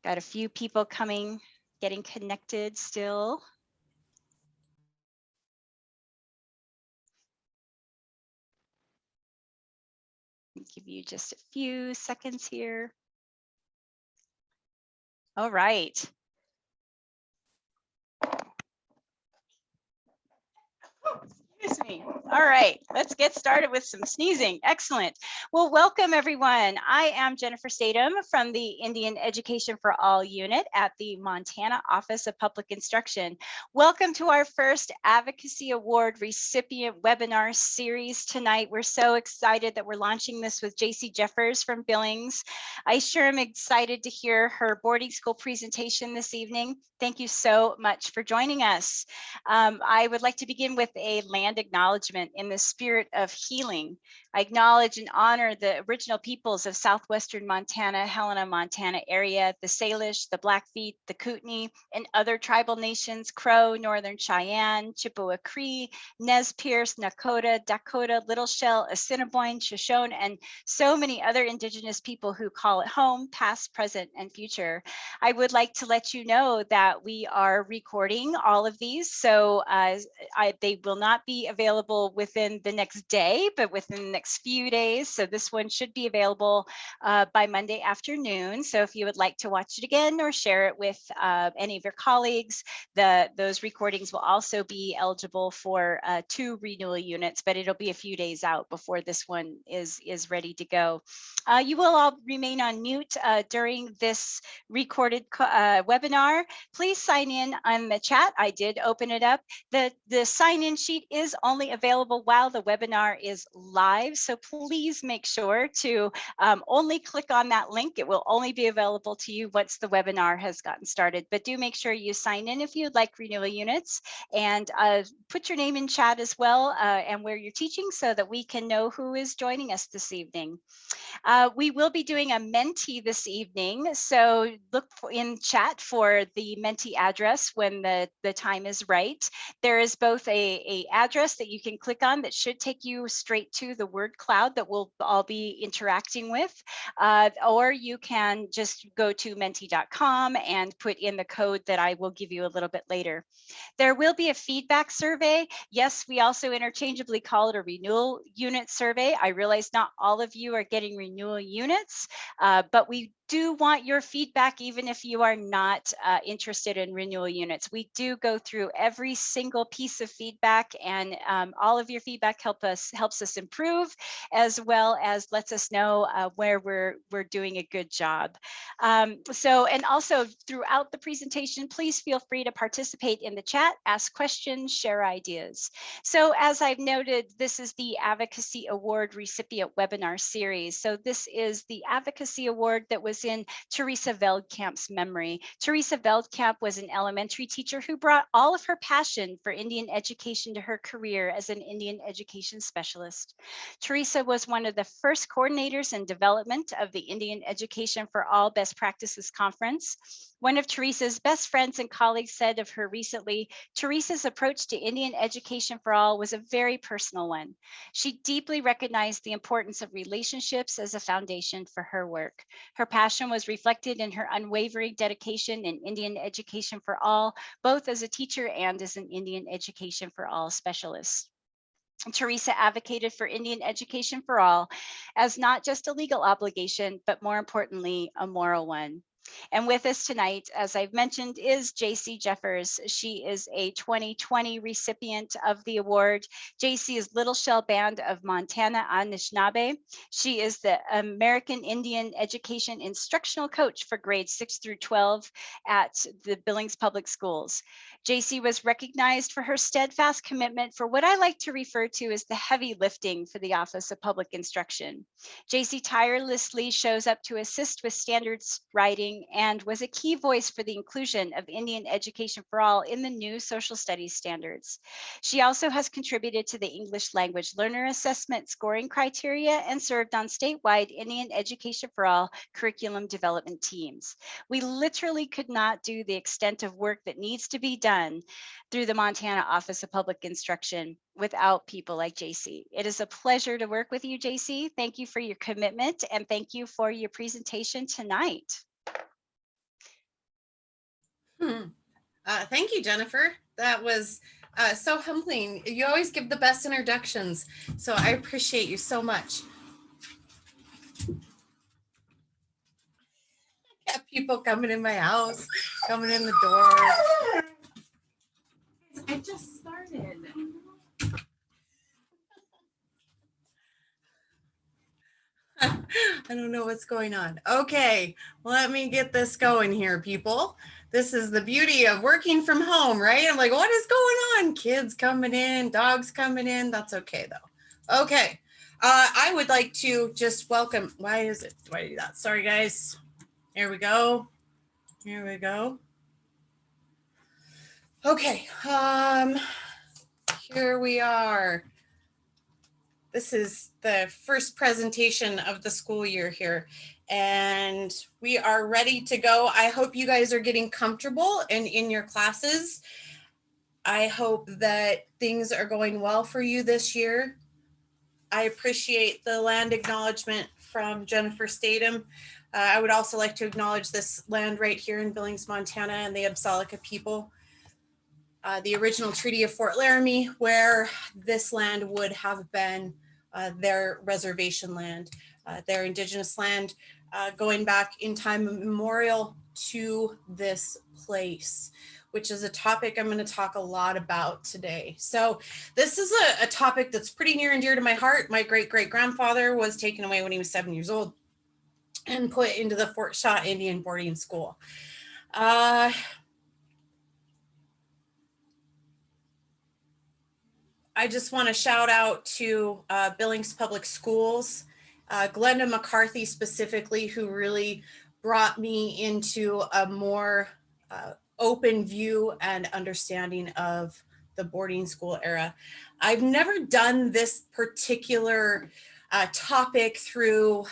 Got a few people coming, getting connected still. I'll give you just a few seconds here. All right. Excuse me. All right, let's get started with some sneezing. Excellent. Well, welcome everyone. I am Jennifer Statham from the Indian Education for All unit at the Montana Office of Public Instruction. Welcome to our first Advocacy Award recipient webinar series tonight. We're so excited that we're launching this with Jacie Jeffers from Billings. I sure am excited to hear her boarding school presentation this evening. Thank you so much for joining us. I would like to begin with a land acknowledgement in the spirit of healing. I acknowledge and honor the original peoples of southwestern Montana, Helena, Montana area, the Salish, the Blackfeet, the Kootenai, and other tribal nations, Crow, Northern Cheyenne, Chippewa Cree, Nez Perce, Nakota, Dakota, Little Shell, Assiniboine, Shoshone, and so many other indigenous people who call it home, past, present, and future. I would like to let you know that we are recording all of these, so they will not be available within the next day, but within the next few days. So this one should be available by Monday afternoon. So if you would like to watch it again or share it with any of your colleagues, those recordings will also be eligible for 2 renewal units, but it'll be a few days out before this one is ready to go. You will all remain on mute during this recorded webinar. Please sign in on the chat. I did open it up. The sign-in sheet is only available while the webinar is live, so please make sure to only click on that link. It will only be available to you once the webinar has gotten started, but do make sure you sign in if you'd like renewal units, and put your name in chat as well and where you're teaching so that we can know who is joining us this evening. We will be doing a Menti this evening, so look in chat for the Menti address when the time is right. There is both a address that you can click on that should take you straight to the word cloud that we'll all be interacting with, or you can just go to menti.com and put in the code that I will give you a little bit later. There will be a feedback survey. Yes, we also interchangeably call it a renewal unit survey. I realize not all of you are getting renewal units, but we do want your feedback even if you are not interested in renewal units. We do go through every single piece of feedback, and all of your feedback helps us improve, as well as lets us know where we're doing a good job. And also throughout the presentation, please feel free to participate in the chat, ask questions, share ideas. So as I've noted, this is the Advocacy Award recipient webinar series. So this is the Advocacy Award that was in Teresa Veltkamp's memory. Teresa Veltkamp was an elementary teacher who brought all of her passion for Indian education to her career as an Indian education specialist. Teresa was one of the first coordinators in development of the Indian Education for All Best Practices Conference. One of Teresa's best friends and colleagues said of her recently, Teresa's approach to Indian education for all was a very personal one. She deeply recognized the importance of relationships as a foundation for her work. Her passion was reflected in her unwavering dedication in Indian education for all, both as a teacher and as an Indian education for all specialist. Teresa advocated for Indian education for all as not just a legal obligation, but more importantly, a moral one. And with us tonight, as I've mentioned, is Jacie Jeffers. She is a 2020 recipient of the award. Jacie is Little Shell Band of Montana Anishinaabe. She is the American Indian Education Instructional Coach for grades 6 through 12 at the Billings Public Schools. Jacie was recognized for her steadfast commitment for what I like to refer to as the heavy lifting for the Office of Public Instruction. Jacie tirelessly shows up to assist with standards writing and was a key voice for the inclusion of Indian education for all in the new social studies standards. She also has contributed to the English language learner assessment scoring criteria and served on statewide Indian education for all curriculum development teams. We literally could not do the extent of work that needs to be done through the Montana Office of Public Instruction without people like Jacie. It is a pleasure to work with you, Jacie. Thank you for your commitment and thank you for your presentation tonight. Thank you, Jennifer. That was so humbling. You always give the best introductions, so I appreciate you so much. Got people coming in my house, coming in the door. I just started. I don't know what's going on. Okay, let me get this going here, people. This is the beauty of working from home, right? I'm like, what is going on? Kids coming in, dogs coming in. That's okay, though. Okay, I would like to just welcome. Why is it? Why do I do that? Sorry, guys. Here we go. Here we go. Okay, here we are. This is the first presentation of the school year here, and we are ready to go. I hope you guys are getting comfortable and in your classes. I hope that things are going well for you this year. I appreciate the land acknowledgement from Jennifer Statham. I would also like to acknowledge this land right here in Billings, Montana, and the Absalica people. The original Treaty of Fort Laramie, where this land would have been their reservation land, their indigenous land, going back in time immemorial to this place, which is a topic I'm going to talk a lot about today. So this is a topic that's pretty near and dear to my heart. My great-great-grandfather was taken away when he was 7 years old and put into the Fort Shaw Indian boarding school. I just want to shout out to Billings Public Schools, Glenda McCarthy specifically, who really brought me into a more open view and understanding of the boarding school era. I've never done this particular topic through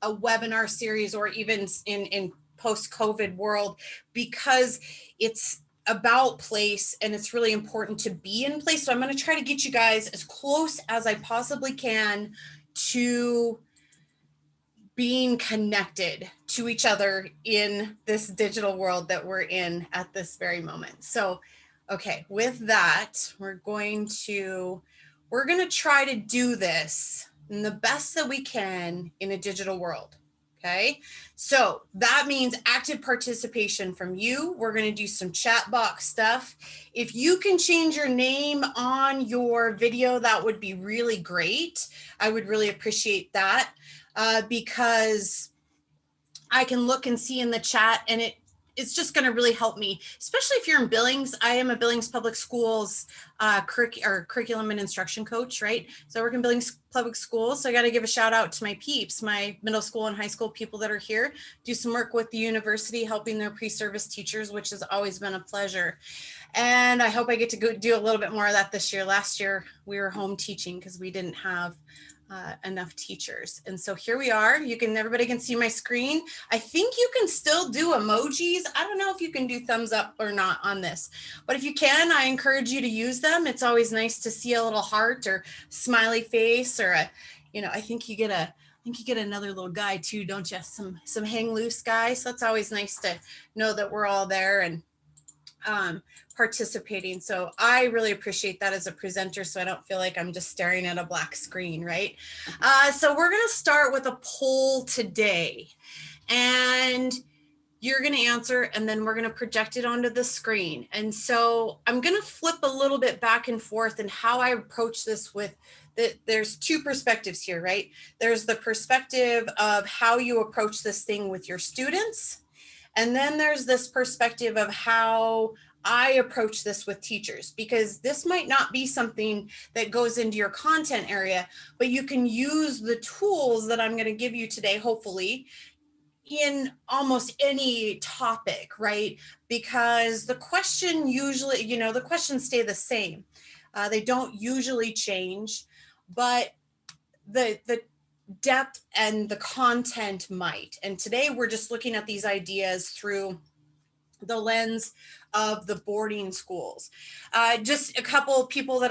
a webinar series or even in post-COVID world, because it's about place and it's really important to be in place. So I'm going to try to get you guys as close as I possibly can to being connected to each other in this digital world that we're in at this very moment. So, okay, with that, we're going to try to do this in the best that we can in a digital world. Okay, so that means active participation from you. We're going to do some chat box stuff. If you can change your name on your video, that would be really great. I would really appreciate that because I can look and see in the chat, and it's just going to really help me, especially if you're in Billings. I am a Billings Public Schools curriculum and instruction coach, right? So I work in Billings Public Schools. So I got to give a shout out to my peeps, my middle school and high school people that are here, do some work with the university, helping their pre-service teachers, which has always been a pleasure. And I hope I get to go do a little bit more of that this year. Last year, we were home teaching because we didn't have enough teachers. And so here we are. Everybody can see my screen. I think you can still do emojis. I don't know if you can do thumbs up or not on this, but if you can, I encourage you to use them. It's always nice to see a little heart or smiley face, or I think you get another little guy too, don't you? Some hang loose guys. So that's always nice to know that we're all there and participating. So I really appreciate that as a presenter, so I don't feel like I'm just staring at a black screen, right? So we're going to start with a poll today, and you're going to answer, and then we're going to project it onto the screen. And so I'm going to flip a little bit back and forth in how I approach this there's two perspectives here, right? There's the perspective of how you approach this thing with your students. And then there's this perspective of how I approach this with teachers, because this might not be something that goes into your content area, but you can use the tools that I'm going to give you today, hopefully, in almost any topic, right? Because the question usually, the questions stay the same. They don't usually change, but the depth and the content might. And today we're just looking at these ideas through the lens of the boarding schools. Just a couple of people that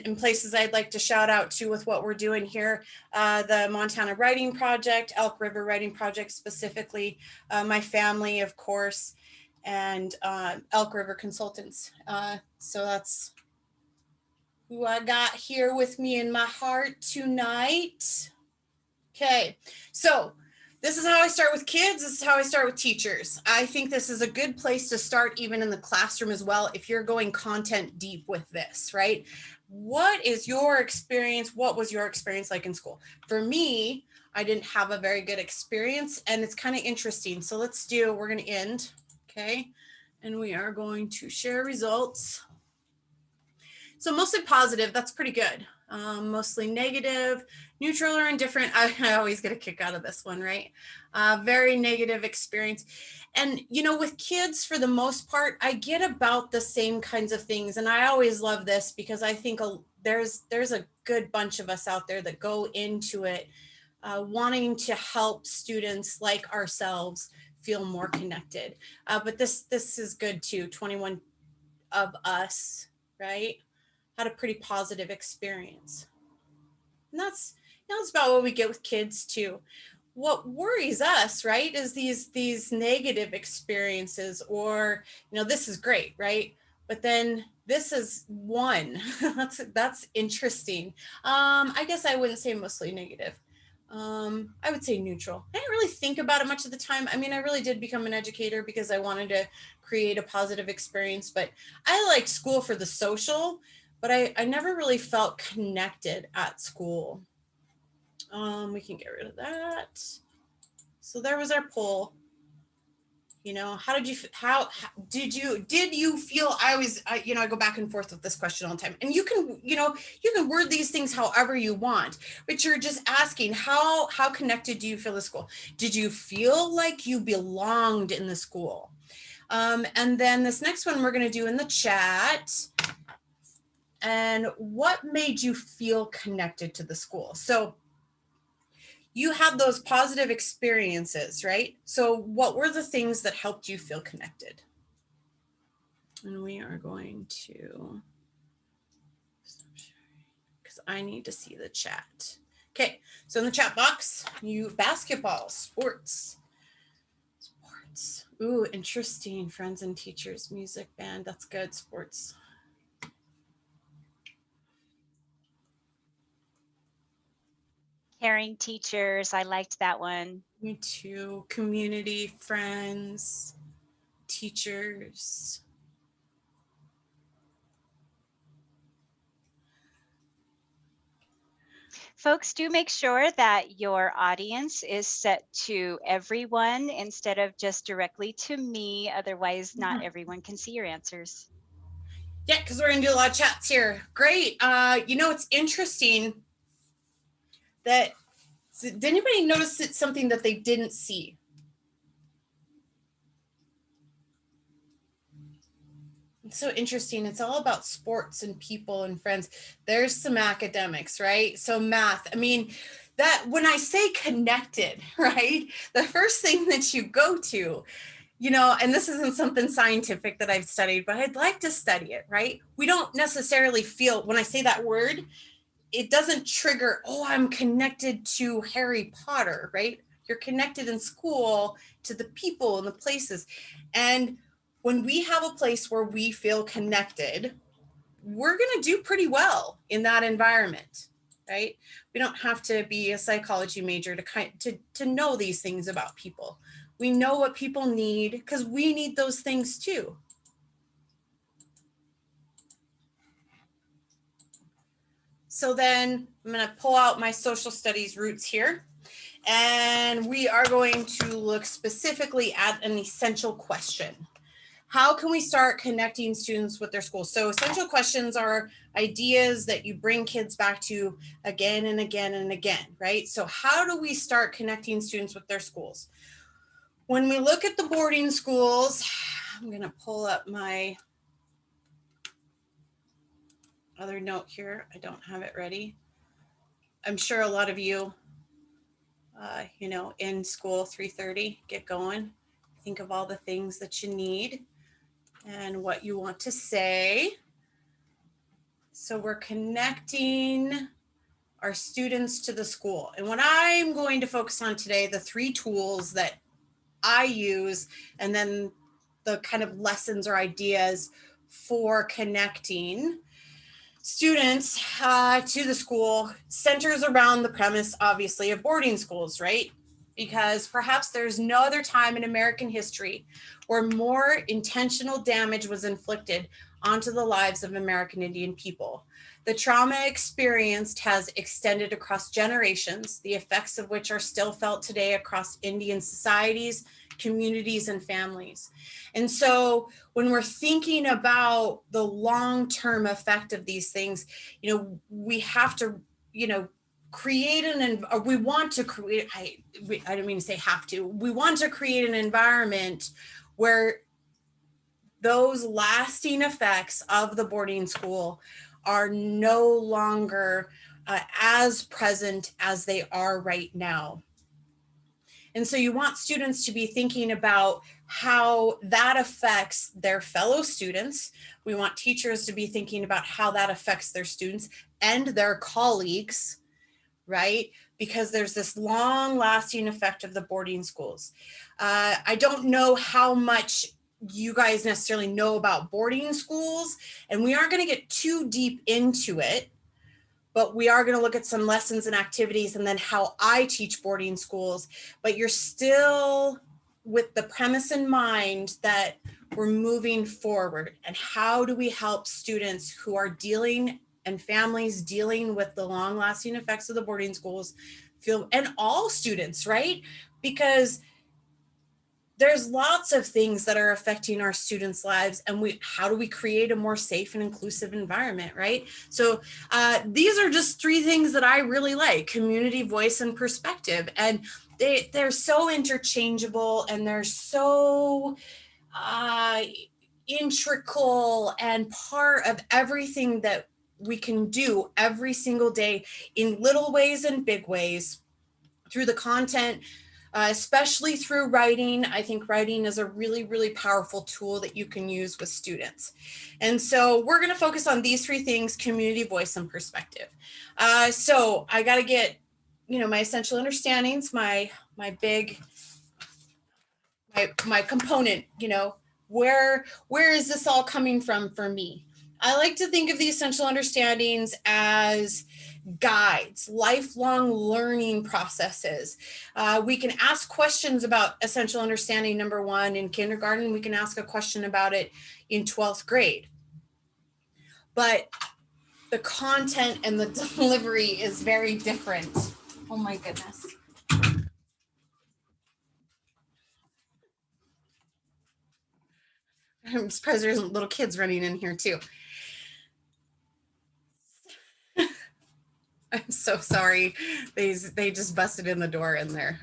in places I'd like to shout out to with what we're doing here. The Montana Writing Project, Elk River Writing Project specifically, my family, of course, and Elk River Consultants. So that's who I got here with me in my heart tonight. Okay, so this is how I start with kids. This is how I start with teachers. I think this is a good place to start even in the classroom as well if you're going content deep with this, right? What is your experience? What was your experience like in school? For me, I didn't have a very good experience, and it's kind of interesting. So we're going to end, okay? And we are going to share results. So mostly positive, that's pretty good. Mostly negative, neutral or indifferent. I always get a kick out of this one, right? Very negative experience. And, you know, with kids, for the most part, I get about the same kinds of things. And I always love this because I think there's a good bunch of us out there that go into it wanting to help students like ourselves feel more connected. But this is good too. 21 of us, right, had a pretty positive experience. And that's about what we get with kids too. What worries us, right, is these negative experiences, or, you know, this is great, right? But then this is one. that's interesting. I guess I wouldn't say mostly negative. I would say neutral. I didn't really think about it much of the time. I mean, I really did become an educator because I wanted to create a positive experience, but I liked school for the social, but I never really felt connected at school. We can get rid of that. So there was our poll. You know, how did you feel? I go back and forth with this question all the time, and you can word these things however you want, but you're just asking how connected do you feel to school? Did you feel like you belonged in the school? And then this next one we're going to do in the chat. And what made you feel connected to the school? So you had those positive experiences, right? So what were the things that helped you feel connected? And we are going to stop sharing because I need to see the chat. Okay, so in the chat box, basketball, sports. Ooh, interesting. Friends and teachers, music, band. That's good. Sports. Caring teachers, I liked that one. Me too. Community, friends, teachers. Folks, do make sure that your audience is set to everyone instead of just directly to me. Otherwise, not everyone can see your answers. Yeah, because we're going to do a lot of chats here. Great. It's interesting that, did anybody notice it's something that they didn't see? It's so interesting. It's all about sports and people and friends. There's some academics, right? So math. I mean, that when I say connected, right? The first thing that you go to, and this isn't something scientific that I've studied, but I'd like to study it, right? We don't necessarily feel, when I say that word, it doesn't trigger, oh, I'm connected to Harry Potter, right? You're connected in school to the people and the places. And when we have a place where we feel connected, we're going to do pretty well in that environment, right? We don't have to be a psychology major to know these things about people. We know what people need because we need those things too. So then I'm going to pull out my social studies roots here, and we are going to look specifically at an essential question. How can we start connecting students with their schools? So essential questions are ideas that you bring kids back to again and again and again, right? So how do we start connecting students with their schools? When we look at the boarding schools, I'm going to pull up my other note here. I don't have it ready. I'm sure a lot of you, in school, 3:30, get going. Think of all the things that you need and what you want to say. So we're connecting our students to the school. And what I'm going to focus on today, the 3 tools that I use, and then the kind of lessons or ideas for connecting students to the school centers around the premise, obviously, of boarding schools, right? Because perhaps there's no other time in American history where more intentional damage was inflicted onto the lives of American Indian people. The trauma experienced has extended across generations, the effects of which are still felt today across Indian societies, communities, and families. And so when we're thinking about the long-term effect of these things, we have to, create we want to create, I don't mean to say have to, we want to create an environment where those lasting effects of the boarding school are no longer as present as they are right now. And so you want students to be thinking about how that affects their fellow students. We want teachers to be thinking about how that affects their students and their colleagues, right? Because there's this long lasting effect of the boarding schools. I don't know how much you guys necessarily know about boarding schools, and we aren't going to get too deep into it, but we are going to look at some lessons and activities and then how I teach boarding schools. But you're still with the premise in mind that we're moving forward, and how do we help students who are dealing and families dealing with the long lasting effects of the boarding schools feel, and all students, right? Because there's lots of things that are affecting our students' lives, and how do we create a more safe and inclusive environment, right? So these are just three things that I really like: community, voice, and perspective. And they're so interchangeable, and they're so integral and part of everything that we can do every single day in little ways and big ways through the content. Especially through writing. I think writing is a really, really powerful tool that you can use with students. And so we're going to focus on these three things: community, voice, and perspective. So I got to get, my essential understandings, my component, where is this all coming from for me? I like to think of the essential understandings as guides, lifelong learning processes. We can ask questions about essential understanding number 1 in kindergarten. We can ask a question about it in 12th grade. But the content and the delivery is very different. Oh my goodness. I'm surprised there's little kids running in here too. I'm so sorry. They just busted in the door in there.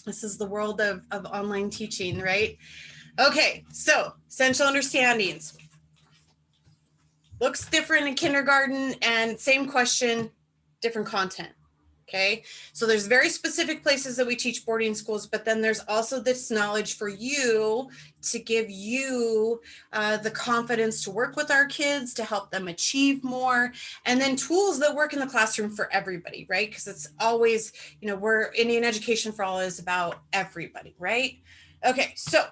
This is the world of online teaching, right? Okay, so essential understandings. Looks different in kindergarten, and same question, different content. Okay, so there's very specific places that we teach boarding schools, but then there's also this knowledge for you to give you the confidence to work with our kids, to help them achieve more, and then tools that work in the classroom for everybody, right? Because it's always, we're Indian Education for All is about everybody, right? Okay, so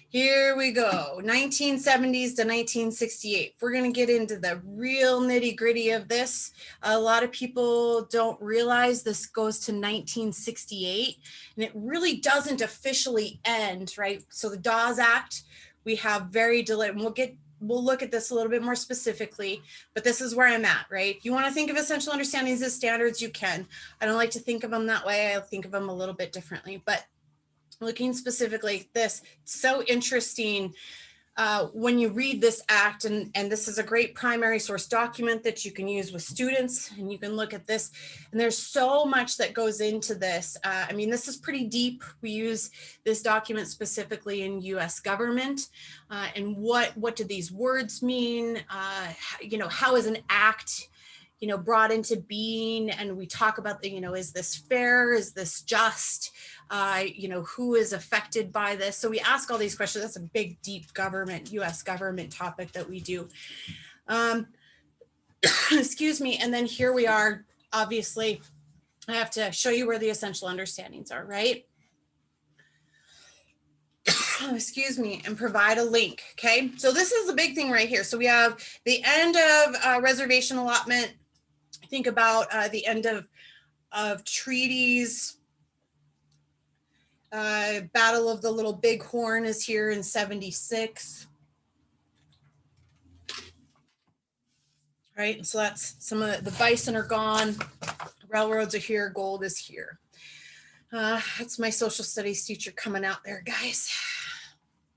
here we go, 1970s to 1968. We're going to get into the real nitty gritty of this. A lot of people don't realize this goes to 1968, and it really doesn't officially end, right? So the Dawes Act, we have very delayed, and we'll look at this a little bit more specifically, but this is where I'm at, right? If you want to think of essential understandings as standards, you can. I don't like to think of them that way. I think of them a little bit differently, but looking specifically at this, so interesting when you read this act, and this is a great primary source document that you can use with students, and you can look at this, and there's so much that goes into this. I mean, this is pretty deep. We use this document specifically in US government, and what do these words mean? How is an act brought into being? And we talk about is this fair? Is this just? Who is affected by this? So we ask all these questions. That's a big, deep government, US government topic that we do. Excuse me. And then here we are, obviously, I have to show you where the essential understandings are, right? excuse me, and provide a link. Okay, so this is the big thing right here. So we have the end of reservation allotment. Think about the end of treaties. Battle of the Little Bighorn is here in 76. Right, so that's some of the bison are gone. Railroads are here, gold is here. That's my social studies teacher coming out there, guys.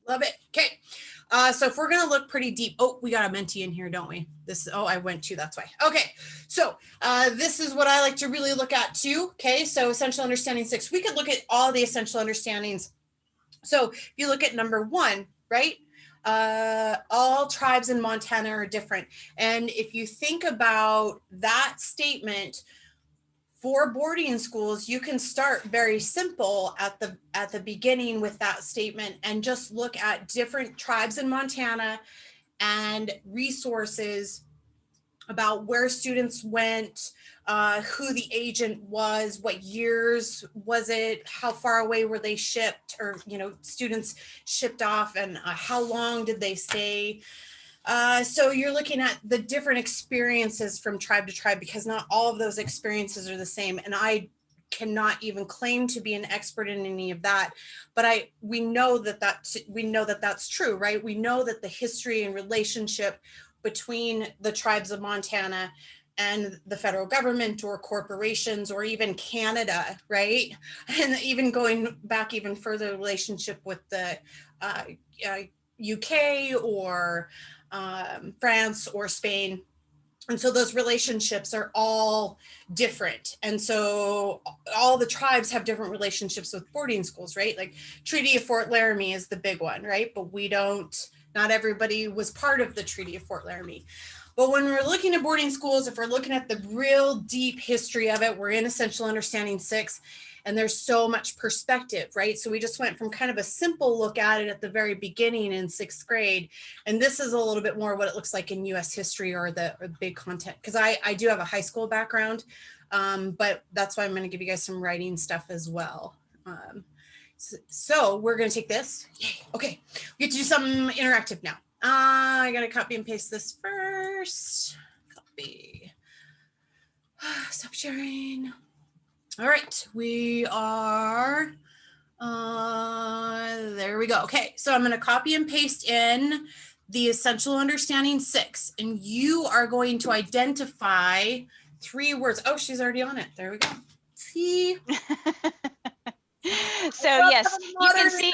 Love it. Okay. So if we're going to look pretty deep, oh, we got a Menti in here, don't we? I went to, that's why. Okay. So this is what I like to really look at too. Okay. So essential understanding 6, we could look at all the essential understandings. So if you look at number 1, right? All tribes in Montana are different. And if you think about that statement, for boarding schools, you can start very simple at the beginning with that statement and just look at different tribes in Montana and resources about where students went, who the agent was, what years was it, how far away were they shipped, or students shipped off, and how long did they stay. So you're looking at the different experiences from tribe to tribe, because not all of those experiences are the same. And I cannot even claim to be an expert in any of that, but we know that that's true, right? We know that the history and relationship between the tribes of Montana and the federal government or corporations or even Canada, right? And even going back even further, relationship with the UK or France or Spain. And so those relationships are all different. And so all the tribes have different relationships with boarding schools, right? Like Treaty of Fort Laramie is the big one, right? But not everybody was part of the Treaty of Fort Laramie. But when we're looking at boarding schools, if we're looking at the real deep history of it, we're in Essential Understanding 6, and there's so much perspective, right? So we just went from kind of a simple look at it at the very beginning in 6th grade. And this is a little bit more what it looks like in US history or the big content, because I do have a high school background, but that's why I'm going to give you guys some writing stuff as well. So we're going to take this. Yay. Okay, we get to do something interactive now. I got to copy and paste this first. Copy. Stop sharing. All right, we are, there we go. Okay, so I'm going to copy and paste in the Essential Understanding 6, and you are going to identify 3 words. Oh, she's already on it. There we go. See? So yes, you can see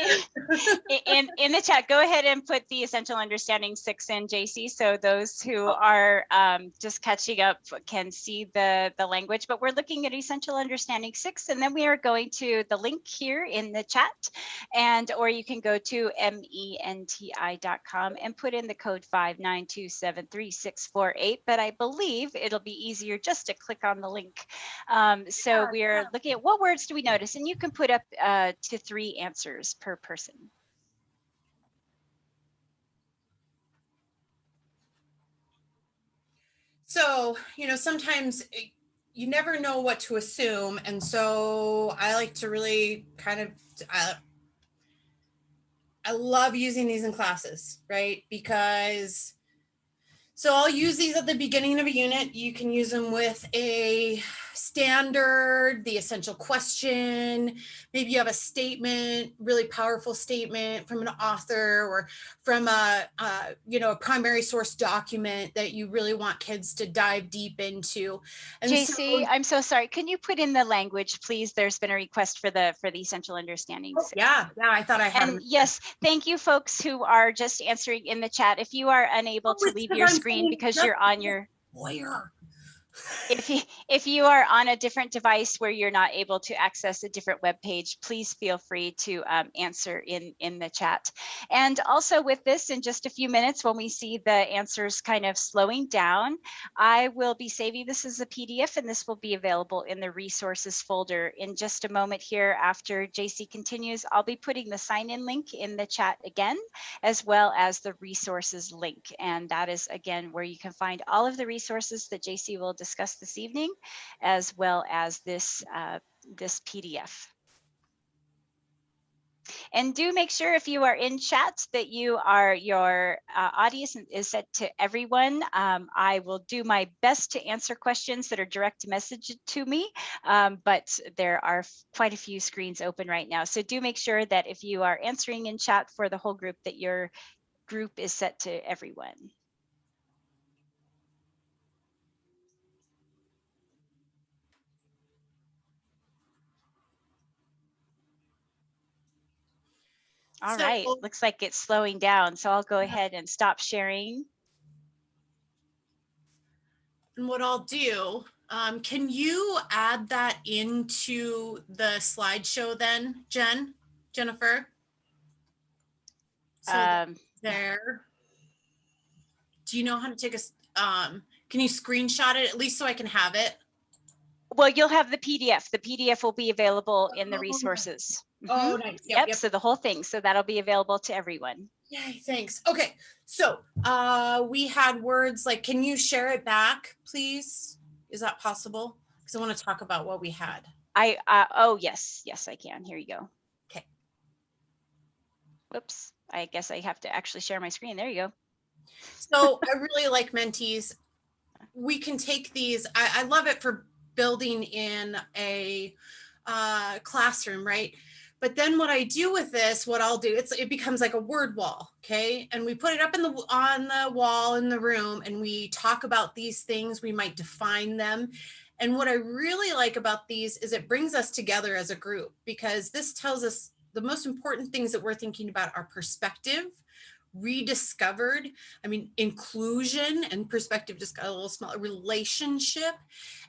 in the chat, go ahead and put the Essential Understanding 6 in, Jacie, so those who are just catching up can see the language. But we're looking at Essential Understanding 6, and then we are going to the link here in the chat, or you can go to menti.com and put in the code 5927368. But I believe it'll be easier just to click on the link. So we are looking at what words do we notice, and you can put up to 3 answers per person. So, sometimes you never know what to assume. And so I like to really I love using these in classes, right? So I'll use these at the beginning of a unit. You can use them with a standard, the essential question. Maybe you have a statement, really powerful statement from an author or from a primary source document that you really want kids to dive deep into. And Jacie, I'm so sorry. Can you put in the language, please? There's been a request for the Essential Understanding 6. Yeah, I thought I had. And yes, thank you folks who are just answering in the chat. If you are unable to leave your screen because you're on your lawyer. If you are on a different device where you're not able to access a different web page, please feel free to answer in the chat. And also with this, in just a few minutes, when we see the answers kind of slowing down, I will be saving this as a PDF, and this will be available in the resources folder in just a moment here. After Jacie continues, I'll be putting the sign-in link in the chat again, as well as the resources link. And that is, again, where you can find all of the resources that Jacie will discuss this evening, as well as this PDF. And do make sure if you are in chat that your audience is set to everyone. I will do my best to answer questions that are direct message to me, but there are quite a few screens open right now. So do make sure that if you are answering in chat for the whole group, that your group is set to everyone. All right, looks like it's slowing down, so I'll go ahead and stop sharing. And what I'll do, can you add that into the slideshow then, Jennifer? So there. Do you know how to take can you screenshot it at least so I can have it? Well, you'll have the PDF. The PDF will be available in the resources. Oh, nice. Yep. So the whole thing. So that'll be available to everyone. Yay, thanks. Okay, so we had words like, can you share it back, please? Is that possible? Because I want to talk about what we had. Oh, yes, I can. Here you go. Okay. Whoops. I guess I have to actually share my screen. There you go. So I really like mentees. We can take these. I love it for building in a classroom, right? But then what I do with this, what I'll do, it becomes like a word wall, okay? And we put it up on the wall in the room, and we talk about these things. We might define them. And what I really like about these is it brings us together as a group, because this tells us the most important things that we're thinking about are perspective, rediscovered, inclusion, and perspective just got a little smaller, relationship.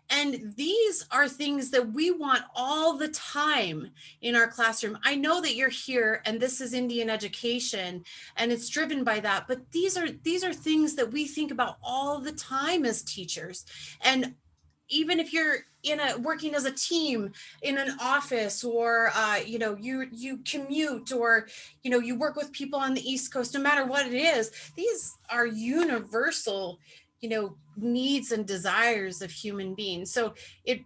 And these are things that we want all the time in our classroom. I know that you're here and this is Indian education and it's driven by that, but these are things that we think about all the time as teachers. And even if you're working as a team in an office, or you commute, or you work with people on the East Coast, no matter what it is, these are universal needs and desires of human beings. So it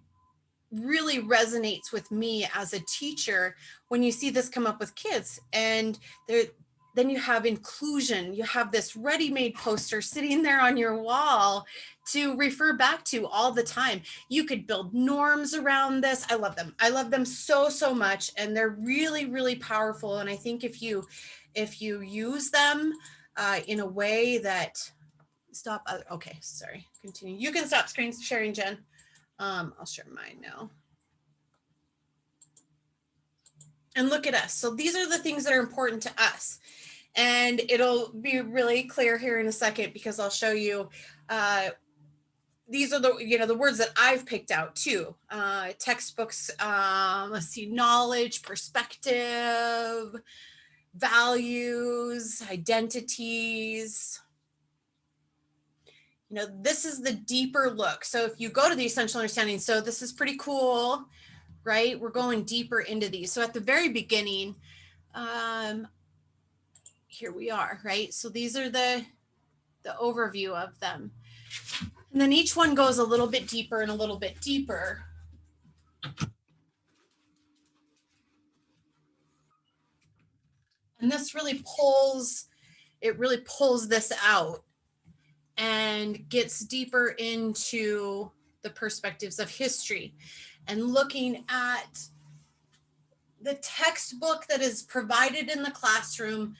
really resonates with me as a teacher when you see this come up with kids. And then you have inclusion. You have this ready-made poster sitting there on your wall to refer back to all the time. You could build norms around this. I love them. I love them so, so much. And they're really, really powerful. And I think if you use them in a way that okay, sorry, continue. You can stop screen sharing, Jen. I'll share mine now. And look at us. So these are the things that are important to us. And it'll be really clear here in a second, because I'll show you, these are the words that I've picked out too. Textbooks, let's see, knowledge, perspective, values, identities. This is the deeper look. So if you go to the essential understanding, so this is pretty cool, right? We're going deeper into these. So at the very beginning, here we are, right? So these are the overview of them. And then each one goes a little bit deeper and a little bit deeper. And this really pulls this out and gets deeper into the perspectives of history and looking at the textbook that is provided in the classroom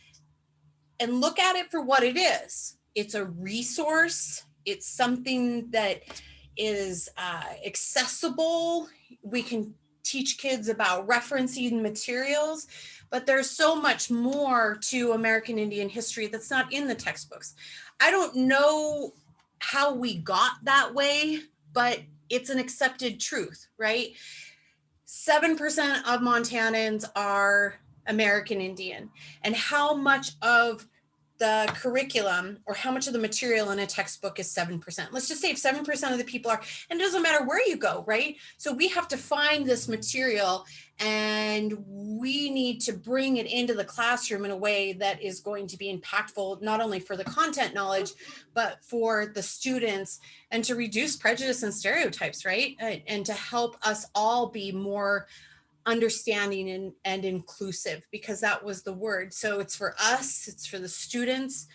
and look at it for what it is. It's a resource. It's something that is accessible. We can teach kids about referencing materials, but there's so much more to American Indian history that's not in the textbooks. I don't know how we got that way, but it's an accepted truth, right? 7% of Montanans are American Indian, and how much of the curriculum or how much of the material in a textbook is 7%. Let's just say if 7% of the people are, and it doesn't matter where you go, right? So we have to find this material and we need to bring it into the classroom in a way that is going to be impactful, not only for the content knowledge, but for the students, and to reduce prejudice and stereotypes, right? And to help us all be more understanding and inclusive, because that was the word. So it's for us, it's for the students,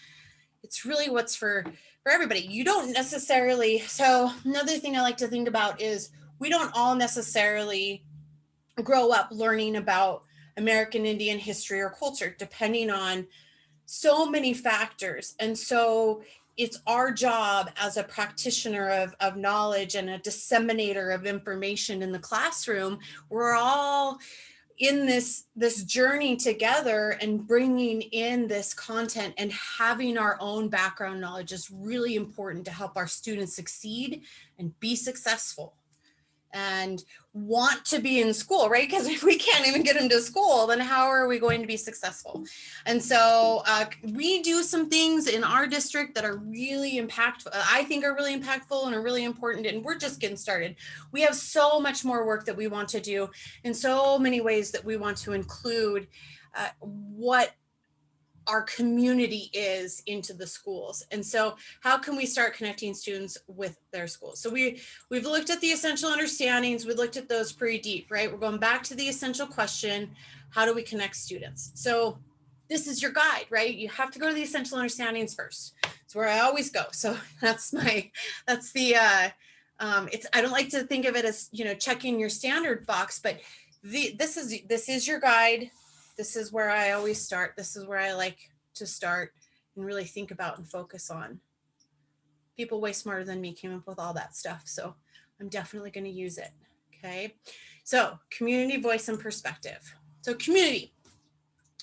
it's really what's for everybody. You don't necessarily, so another thing I like to think about is we don't all necessarily grow up learning about American Indian history or culture, depending on so many factors. And so it's our job as a practitioner of knowledge and a disseminator of information in the classroom. We're all in this journey together, and bringing in this content and having our own background knowledge is really important to help our students succeed and be successful and want to be in school, right? Because if we can't even get into school, then how are we going to be successful? And so we do some things in our district that are really impactful, I think are really impactful and are really important, and we're just getting started. We have so much more work that we want to do in so many ways that we want to include what our community is into the schools. And so how can we start connecting students with their schools? So we've looked at the essential understandings. We looked at those pretty deep, right? We're going back to the essential question, how do we connect students? So this is your guide, right? You have to go to the essential understandings first. It's where I always go. So that's the, I don't like to think of it as, checking your standard box, but this is your guide. This is where I always start. This is where I like to start and really think about and focus on. People way smarter than me came up with all that stuff, so I'm definitely going to use it. Okay, so community, voice, and perspective. So community.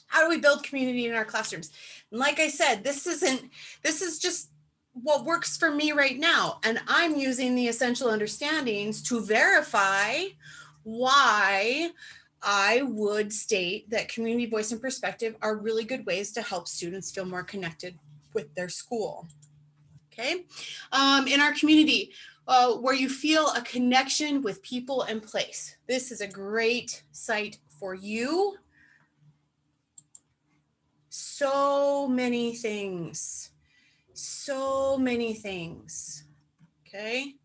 How do we build community in our classrooms? And like I said, this is just what works for me right now, and I'm using the essential understandings to verify why I would state that community, voice, and perspective are really good ways to help students feel more connected with their school. Okay, in our community, where you feel a connection with people and place. This is a great site for you. So many things. Okay,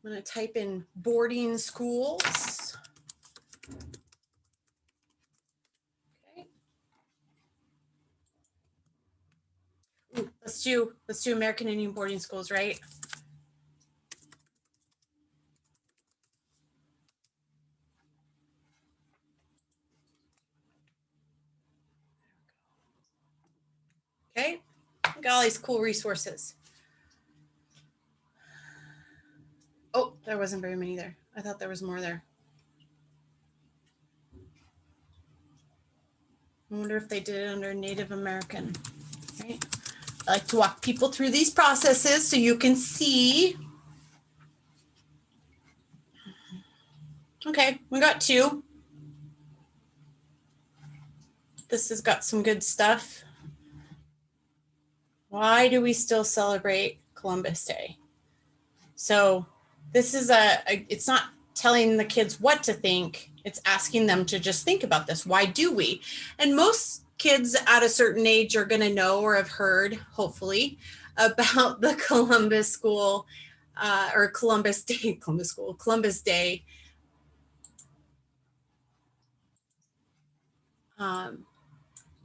I'm going to type in boarding schools. Ooh, let's do American Indian boarding schools, right? Okay, got all these cool resources. Oh, there wasn't very many there. I thought there was more there. I wonder if they did it under Native American, right? I like to walk people through these processes so you can see. Okay, we got two. This has got some good stuff. Why do we still celebrate Columbus Day? So this is it's not telling the kids what to think. It's asking them to just think about this. Why do we? And most kids at a certain age are going to know or have heard, hopefully, about the Columbus School or Columbus Day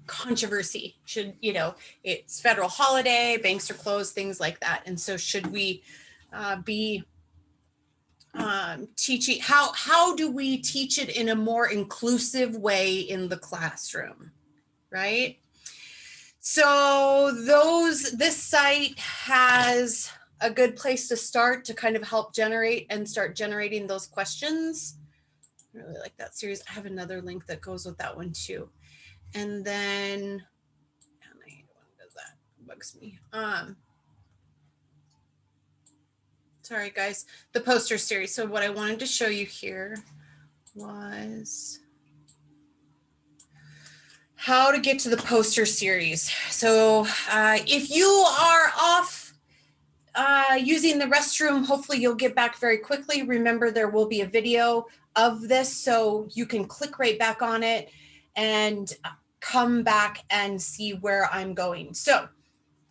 controversy. Should, it's federal holiday, banks are closed, things like that. And so should we be teaching, how do we teach it in a more inclusive way in the classroom, right? So this site has a good place to start to kind of help start generating those questions. I really like that series. I have another link that goes with that one too. And then, I hate when it does that, it bugs me. Sorry guys, the poster series. So what I wanted to show you here was how to get to the poster series. So if you are off using the restroom, hopefully you'll get back very quickly. Remember, there will be a video of this, so you can click right back on it and come back and see where I'm going. So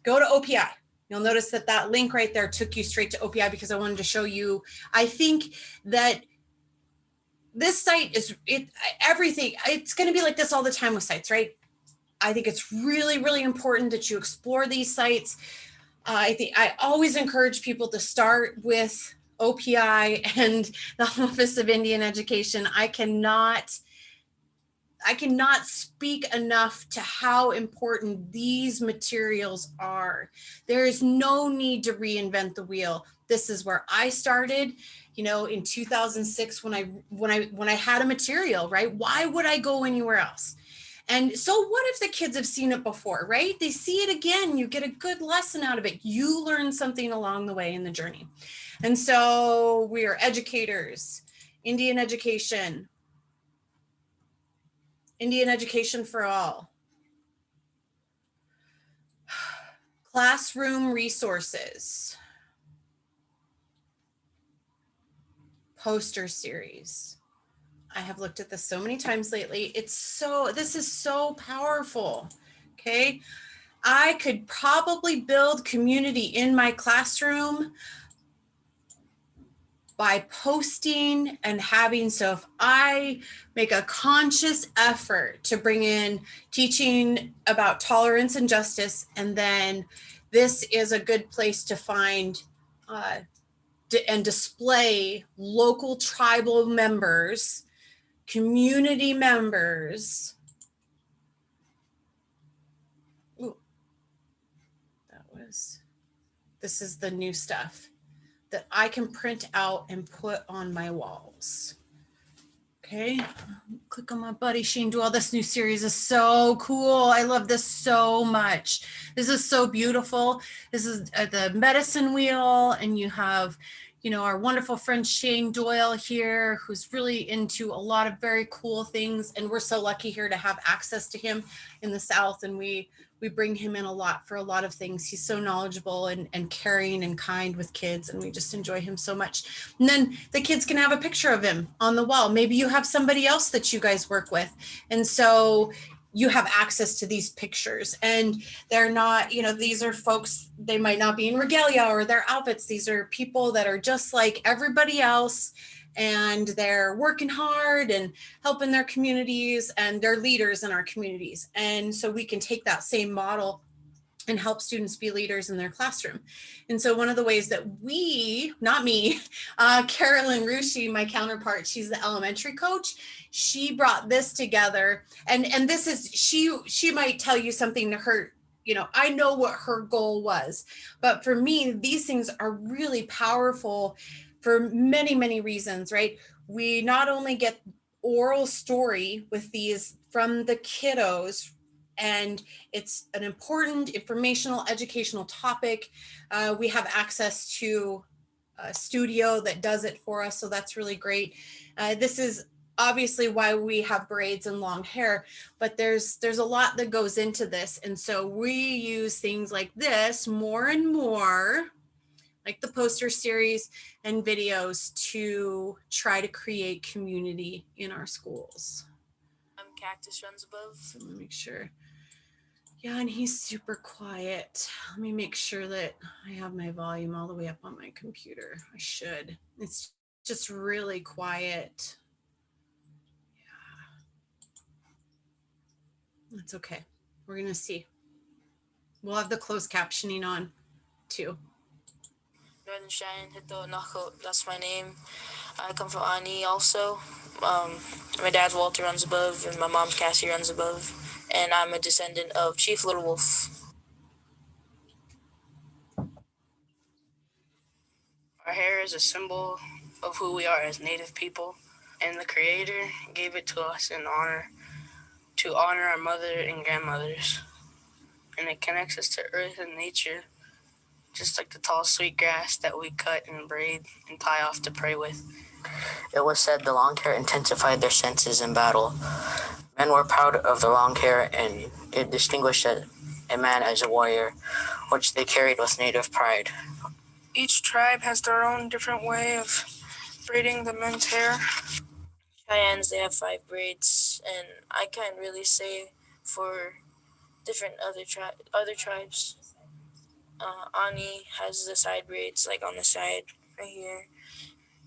go to OPI. You'll notice that link right there took you straight to OPI because I wanted to show you. I think that this site is everything. It's going to be like this all the time with sites, right? I think it's really, really important that you explore these sites. I always encourage people to start with OPI and the Office of Indian Education. I cannot speak enough to how important these materials are. There is no need to reinvent the wheel. This is where I started, in 2006 when I had a material, right? Why would I go anywhere else? And so what if the kids have seen it before, right? They see it again, you get a good lesson out of it. You learn something along the way in the journey. And so we are educators, Indian education for all. Classroom resources. Poster series. I have looked at this so many times lately. This is so powerful. Okay. I could probably build community in my classroom by posting and having, so if I make a conscious effort to bring in teaching about tolerance and justice, and then this is a good place to find and display local tribal members, community members. Ooh, this is the new stuff that I can print out and put on my walls. Okay, click on my buddy Shane Do All. This new series is so cool. I love this so much. This is so beautiful. This is the medicine wheel, and you have, our wonderful friend Shane Doyle here, who's really into a lot of very cool things. And we're so lucky here to have access to him in the South. And we bring him in a lot for a lot of things. He's so knowledgeable and caring and kind with kids, and we just enjoy him so much. And then the kids can have a picture of him on the wall. Maybe you have somebody else that you guys work with. And so you have access to these pictures, and they're not, these are folks, they might not be in regalia or their outfits. These are people that are just like everybody else, and they're working hard and helping their communities, and they're leaders in our communities. And so we can take that same model and help students be leaders in their classroom. And so one of the ways that not me, Carolyn Rushi, my counterpart, she's the elementary coach, she brought this together. And this is, she might tell you something to her, I know what her goal was, but for me, these things are really powerful for many, many reasons, right? We not only get oral story with these from the kiddos, and it's an important informational, educational topic. We have access to a studio that does it for us, so that's really great. This is obviously why we have braids and long hair, but there's a lot that goes into this. And so we use things like this more and more, like the poster series and videos, to try to create community in our schools. Cactus runs above. So let me make sure. Yeah, and he's super quiet. Let me make sure that I have my volume all the way up on my computer. I should. It's just really quiet. Yeah. That's okay. We're going to see. We'll have the closed captioning on too. Northern Cheyenne, Hito Nako, that's my name. I come from Ani also. My dad's Walter runs above, and my mom's Cassie runs above. And I'm a descendant of Chief Little Wolf. Our hair is a symbol of who we are as Native people, and the Creator gave it to us to honor our mother and grandmothers. And it connects us to earth and nature, just like the tall sweet grass that we cut and braid and tie off to pray with. It was said the long hair intensified their senses in battle. Men were proud of the long hair, and it distinguished a man as a warrior, which they carried with native pride. Each tribe has their own different way of braiding the men's hair. Cheyennes, they have 5 braids, and I can't really say for different other tribes. Ani has the side braids, like on the side right here.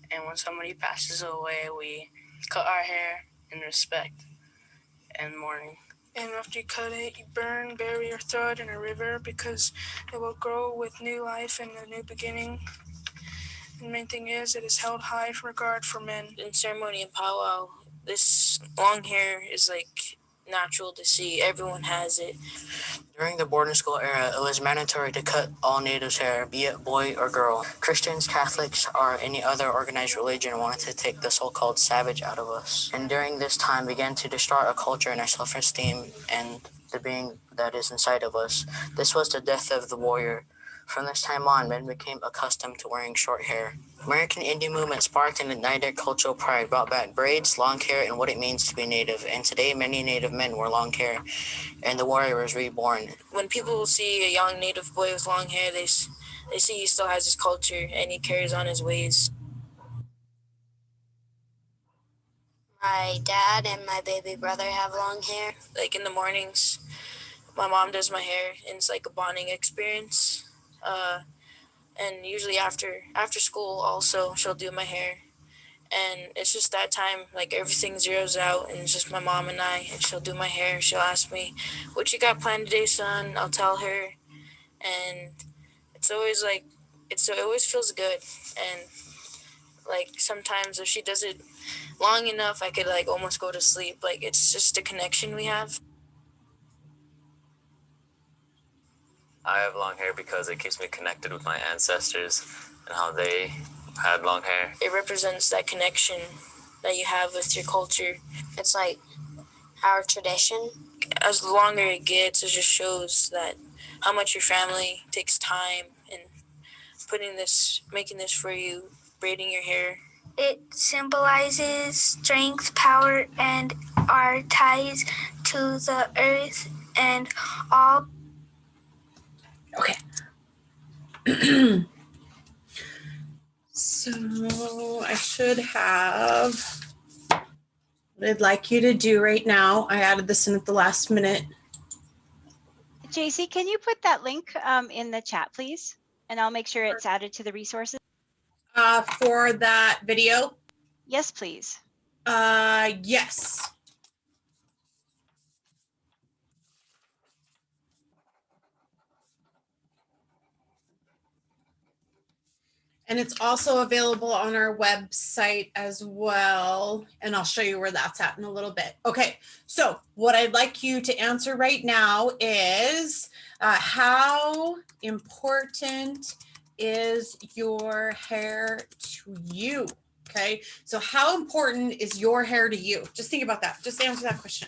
And when somebody passes away, we cut our hair in respect and mourning. And after you cut it, you burn, bury, or throw it in a river because it will grow with new life and a new beginning. And the main thing is, it is held high regard for men. In ceremony and powwow, this long hair is like natural to see. Everyone has it. During the boarding school era, it was mandatory to cut all natives' hair, be it boy or girl. Christians, Catholics, or any other organized religion wanted to take the so-called savage out of us. And during this time began to destroy our culture and our self-esteem and the being that is inside of us. This was the death of the warrior. From this time on, men became accustomed to wearing short hair. American Indian movement sparked and ignited cultural pride, brought back braids, long hair, and what it means to be Native. And today, many Native men wear long hair, and the warrior was reborn. When people see a young Native boy with long hair, they see he still has his culture and he carries on his ways. My dad and my baby brother have long hair. Like in the mornings, my mom does my hair, and it's like a bonding experience. And usually after school also, she'll do my hair. And it's just that time, like everything zeroes out and it's just my mom and I, and she'll do my hair. She'll ask me, what you got planned today, son? I'll tell her. And it's always like, it always feels good. And like sometimes if she does it long enough, I could like almost go to sleep. Like it's just a connection we have. I have long hair because it keeps me connected with my ancestors and how they had long hair. It represents that connection that you have with your culture. It's like our tradition. As the longer it gets, it just shows that how much your family takes time in making this for you, braiding your hair. It symbolizes strength, power, and our ties to the earth and all. Okay. So I should have what I'd like you to do right now. I added this in at the last minute. Jacie, can you put that link in the chat, please? And I'll make sure it's added to the resources. For that video? Yes, please. Yes. And it's also available on our website as well. And I'll show you where that's at in a little bit. Okay, so what I'd like you to answer right now is how important is your hair to you? Okay, so how important is your hair to you? Just think about that. Just answer that question.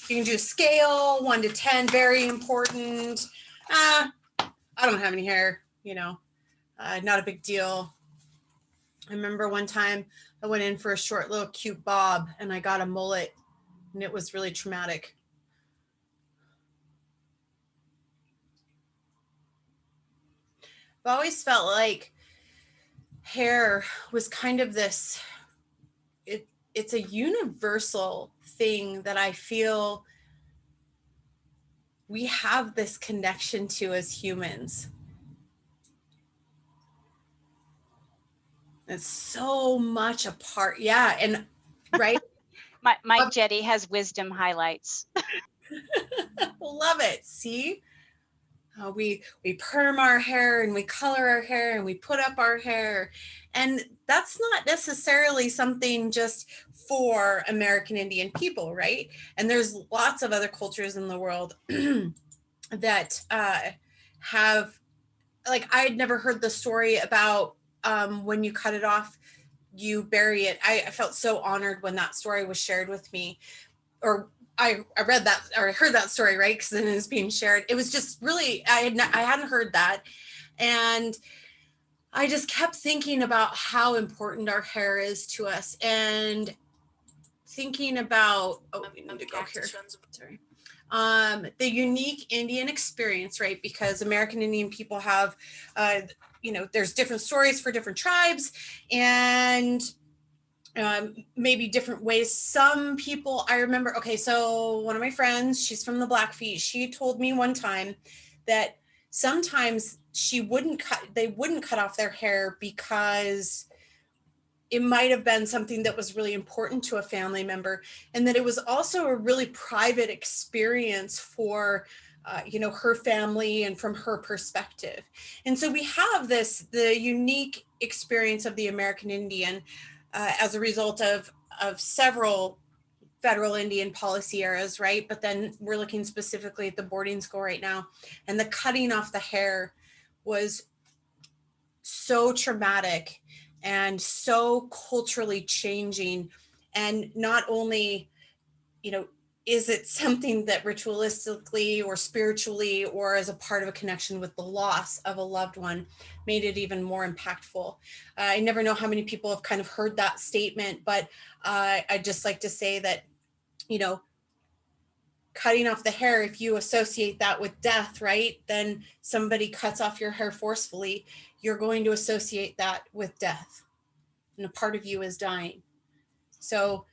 You can do a scale, 1 to 10, very important. I don't have any hair, you know. Not a big deal. I remember one time I went in for a short little cute bob and I got a mullet and it was really traumatic. I've always felt like hair was kind of this, it's a universal thing that I feel we have this connection to as humans. It's so much a part. Yeah. And right. Mike Jetty has wisdom highlights. Love it. See, we perm our hair and we color our hair and we put up our hair. And that's not necessarily something just for American Indian people, right? And there's lots of other cultures in the world that have, like, I had never heard the story about when you cut it off, you bury it. I felt so honored when that story was shared with me, or I read that, or I heard that story, right? Because then it was being shared. It was just really, I hadn't heard that. And I just kept thinking about how important our hair is to us and thinking about, we need to go here. Sorry. The unique Indian experience, right? Because American Indian people have, there's different stories for different tribes and maybe different ways. Some people, I remember, okay, so one of my friends, she's from the Blackfeet. She told me one time that sometimes they wouldn't cut off their hair because it might have been something that was really important to a family member, and that it was also a really private experience for her family and from her perspective. And so we have the unique experience of the American Indian as a result of several federal Indian policy eras, right? But then we're looking specifically at the boarding school right now, and the cutting off the hair was so traumatic and so culturally changing. And not only, is it something that ritualistically or spiritually or as a part of a connection with the loss of a loved one made it even more impactful. I never know how many people have kind of heard that statement, but I'd just like to say that, cutting off the hair, if you associate that with death, right, then somebody cuts off your hair forcefully, you're going to associate that with death, and a part of you is dying. So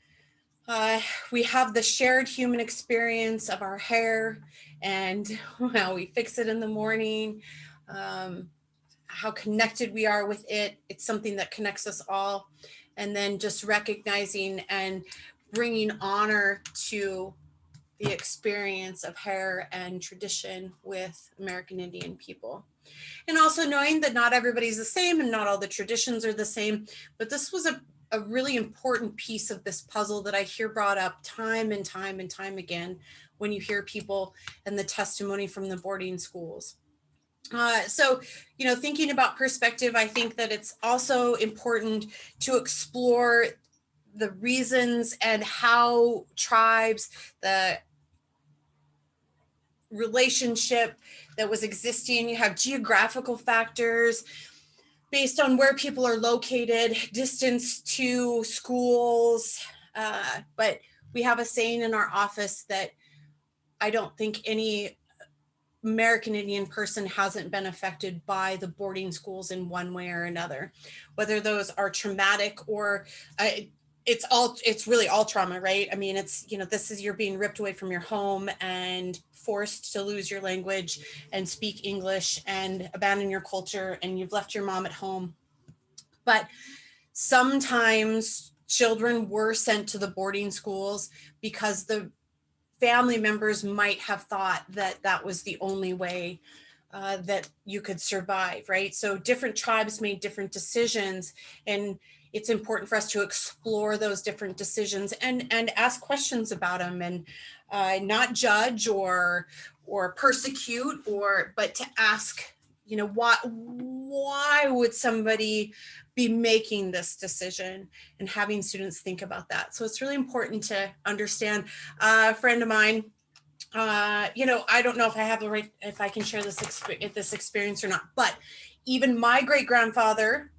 we have the shared human experience of our hair and how we fix it in the morning, how connected we are with it. It's something that connects us all. And then just recognizing and bringing honor to the experience of hair and tradition with American Indian people. And also knowing that not everybody's the same and not all the traditions are the same, but this was a really important piece of this puzzle that I hear brought up time and time and time again when you hear people and the testimony from the boarding schools. So, thinking about perspective, I think that it's also important to explore the reasons and how tribes, the relationship that was existing. You have geographical factors based on where people are located, distance to schools. But we have a saying in our office that I don't think any American Indian person hasn't been affected by the boarding schools in one way or another, whether those are traumatic or it's really all trauma, right? I mean, it's, you're being ripped away from your home and forced to lose your language and speak English and abandon your culture, and you've left your mom at home. But sometimes children were sent to the boarding schools because the family members might have thought that that was the only way that you could survive, right? So different tribes made different decisions, and it's important for us to explore those different decisions and ask questions about them, and not judge or persecute, but to ask, why would somebody be making this decision, and having students think about that. So it's really important to understand. A friend of mine, I don't know if I have the right, if I can share this experience or not, but even my great-grandfather,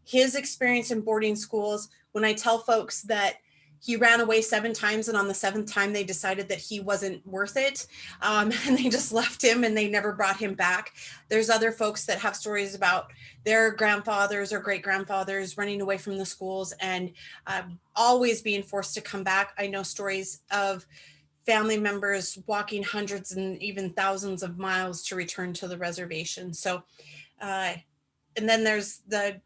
his experience in boarding schools, when I tell folks that he ran away 7 times and on the 7th time they decided that he wasn't worth it, and they just left him and they never brought him back. There's other folks that have stories about their grandfathers or great-grandfathers running away from the schools and always being forced to come back. I know stories of family members walking hundreds and even thousands of miles to return to the reservation. So, and then there's the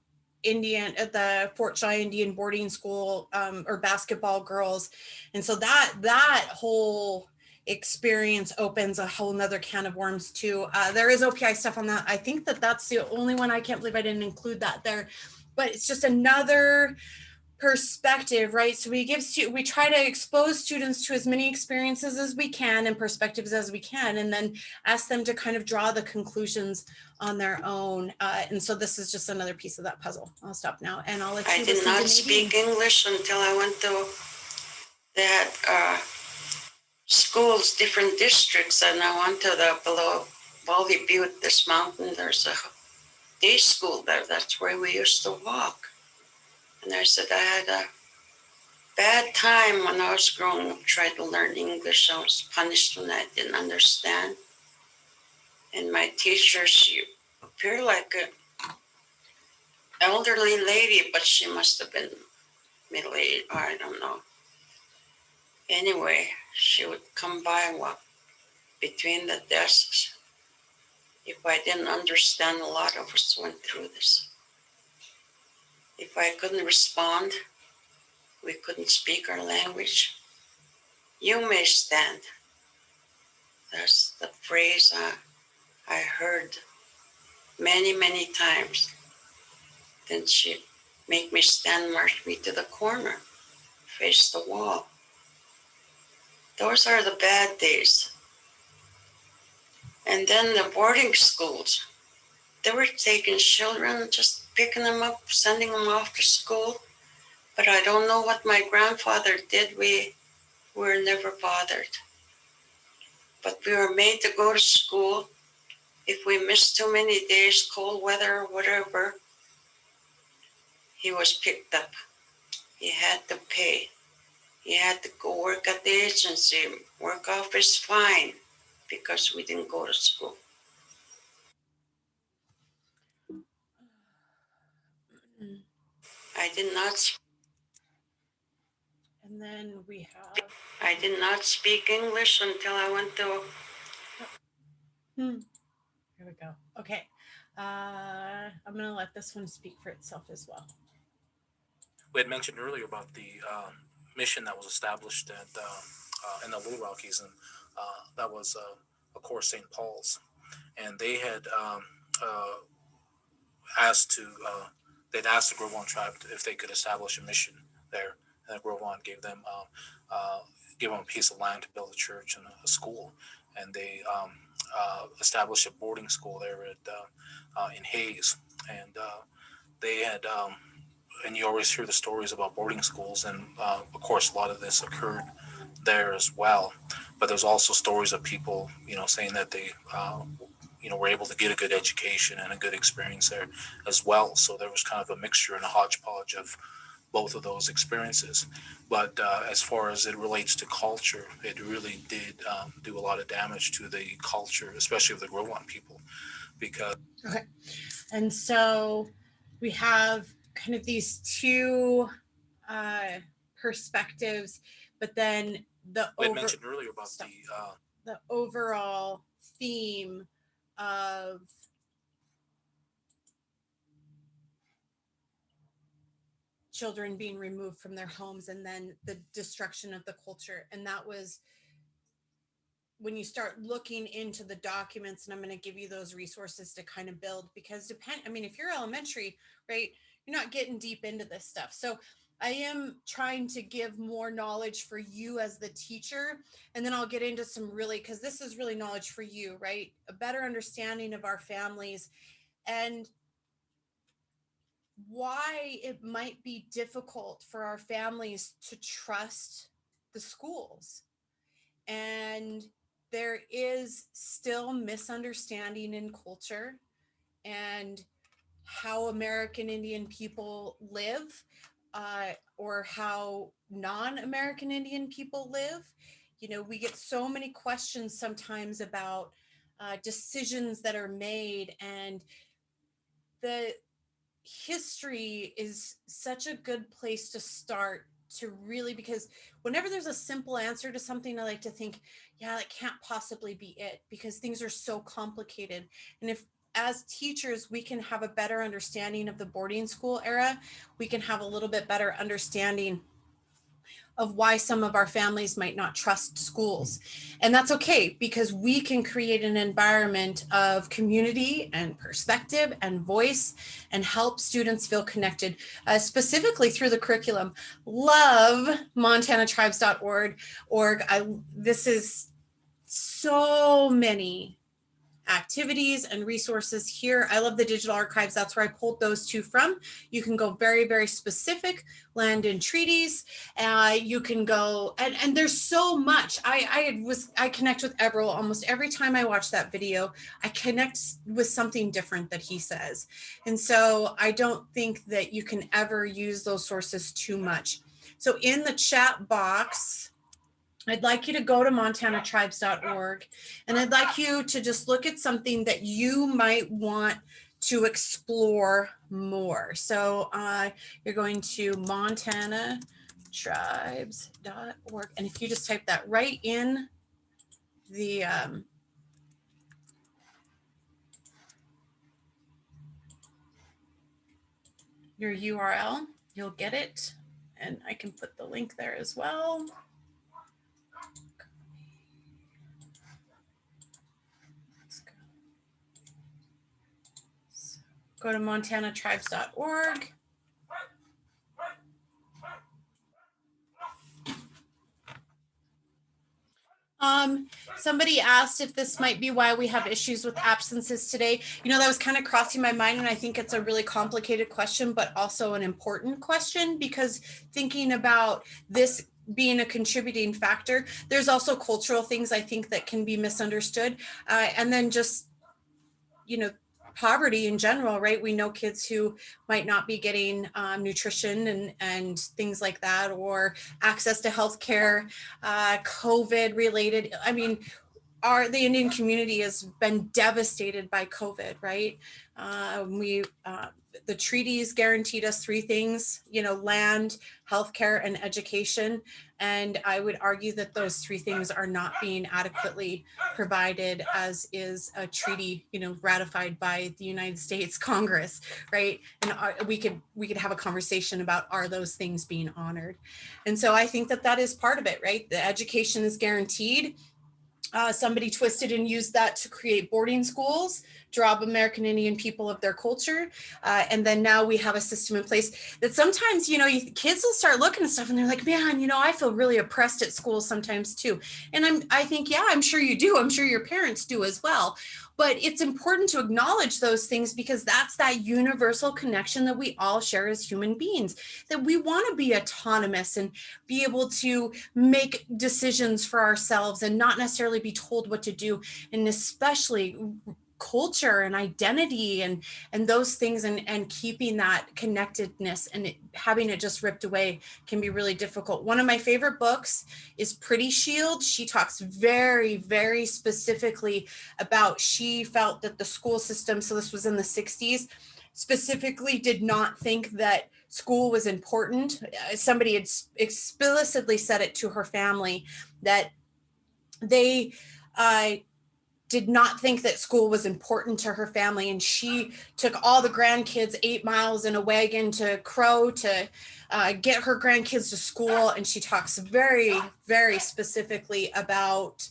Fort Shy Indian boarding school, or basketball girls. And so that whole experience opens a whole nother can of worms too. There is OPI stuff on that. I think that's the only one. I can't believe I didn't include that there, but it's just another perspective, right? So we try to expose students to as many experiences as we can and perspectives as we can, and then ask them to kind of draw the conclusions on their own. And so this is just another piece of that puzzle. I'll stop now and I'll let you. I did not speak English until I went to that schools, different districts, and I went to below Valley Butte, this mountain. There's a day school there. That's where we used to walk. And I said I had a bad time when I was growing up, trying to learn English. I was punished when I didn't understand. And my teacher, she appeared like an elderly lady, but she must have been middle-aged, or I don't know. Anyway, she would come by and walk between the desks. If I didn't understand, a lot of us went through this. If I couldn't respond, we couldn't speak our language, you may stand. That's the phrase I heard many, many times. Then she'd make me stand, march me to the corner, face the wall. Those are the bad days. And then the boarding schools, they were taking children, just picking them up, sending them off to school. But I don't know what my grandfather did. We were never bothered. But we were made to go to school. If we missed too many days, cold weather or whatever, he was picked up. He had to pay. He had to go work at the agency, work off his fine because we didn't go to school. I did not. And then we have. I did not speak English until I went to. Here we go. Okay. I'm going to let this one speak for itself as well. We had mentioned earlier about the mission that was established at in the Little Rockies, and that was, of course, St. Paul's. And they had asked the Grove One tribe if they could establish a mission there. And the Grove One gave them a piece of land to build a church and a school. And they established a boarding school there at in Hayes. And they had, and you always hear the stories about boarding schools, and of course, a lot of this occurred there as well. But there's also stories of people, saying that they, were able to get a good education and a good experience there as well. So there was kind of a mixture and a hodgepodge of both of those experiences. But as far as it relates to culture, it really did do a lot of damage to the culture, especially of the Grove One people, because. Okay. And so we have kind of these two perspectives, but then we mentioned earlier about the overall theme of children being removed from their homes and then the destruction of the culture. And that was when you start looking into the documents, and I'm going to give you those resources to kind of build, because if you're elementary, right, you're not getting deep into this stuff. So I am trying to give more knowledge for you as the teacher, and then I'll get into some really, because this is really knowledge for you, right? A better understanding of our families and why it might be difficult for our families to trust the schools. And there is still misunderstanding in culture and how American Indian people live, or how non-American Indian people live. We get so many questions sometimes about decisions that are made, and the history is such a good place to start to really, because whenever there's a simple answer to something, I like to think, yeah, that can't possibly be it, because things are so complicated. And if as teachers, we can have a better understanding of the boarding school era, we can have a little bit better understanding of why some of our families might not trust schools. And that's okay, because we can create an environment of community and perspective and voice and help students feel connected, specifically through the curriculum. Love MontanaTribes.org. This is so many activities and resources here. I love the digital archives. That's where I pulled those two from. You can go very, very specific, land and treaties. You can go, and there's so much. I connect with Everett almost every time I watch that video. I connect with something different that he says. And so I don't think that you can ever use those sources too much. So in the chat box, I'd like you to go to MontanaTribes.org, and I'd like you to just look at something that you might want to explore more. So you're going to MontanaTribes.org, and if you just type that right in the your URL, you'll get it. And I can put the link there as well. Let's go. So go to montanatribes.org. Somebody asked if this might be why we have issues with absences today. You know, that was kind of crossing my mind, and I think it's a really complicated question, but also an important question, because thinking about this being a contributing factor, there's also cultural things I think that can be misunderstood. And then just, you know, poverty in general, right? We know kids who might not be getting nutrition and things like that, or access to healthcare, COVID related. I mean, the Indian community has been devastated by COVID, right? The treaties guaranteed us three things, you know, land, healthcare, and education. And I would argue that those three things are not being adequately provided, as is a treaty, you know, ratified by the United States Congress, right? And we could have a conversation about, are those things being honored? And so I think that that is part of it, right? The education is guaranteed. Somebody twisted and used that to create boarding schools, to rob American Indian people of their culture. And then now we have a system in place that sometimes, you know, kids will start looking at stuff and they're like, man, you know, I feel really oppressed at school sometimes too. And I think, yeah, I'm sure you do. I'm sure your parents do as well. But it's important to acknowledge those things, because that's that universal connection that we all share as human beings, that we want to be autonomous and be able to make decisions for ourselves and not necessarily be told what to do. And especially culture and identity and those things, and keeping that connectedness, and having it just ripped away can be really difficult. One of my favorite books is Pretty Shield. She talks very, very specifically about, she felt that the school system, so this was in the 60s, specifically did not think that school was important. Somebody had explicitly said it to her family, that they did not think that school was important to her family. And she took all the grandkids 8 miles in a wagon to Crow to get her grandkids to school. And she talks very, very specifically about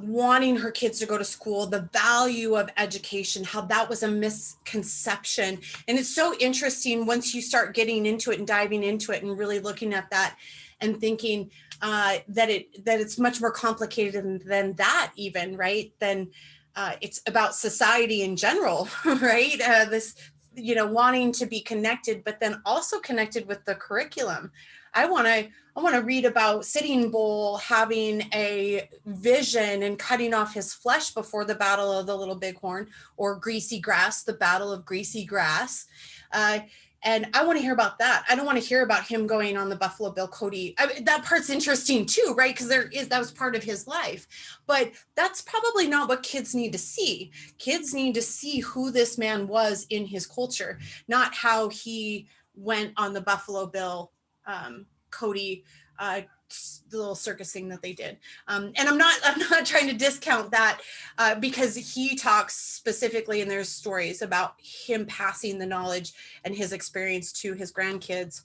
wanting her kids to go to school, the value of education, how that was a misconception. And it's so interesting once you start getting into it and diving into it and really looking at that and thinking that it's much more complicated than that even, right? Then it's about society in general, right? This, you know, wanting to be connected, but then also connected with the curriculum. I want to read about Sitting Bull having a vision and cutting off his flesh before the Battle of the Little Bighorn, or Greasy Grass, the Battle of Greasy Grass. And I want to hear about that. I don't want to hear about him going on the Buffalo Bill Cody. That part's interesting too, right? Because that was part of his life. But that's probably not what kids need to see. Kids need to see who this man was in his culture, not how he went on the Buffalo Bill Cody the little circus thing that they did. And I'm not trying to discount that because he talks specifically, and there's stories about him passing the knowledge and his experience to his grandkids,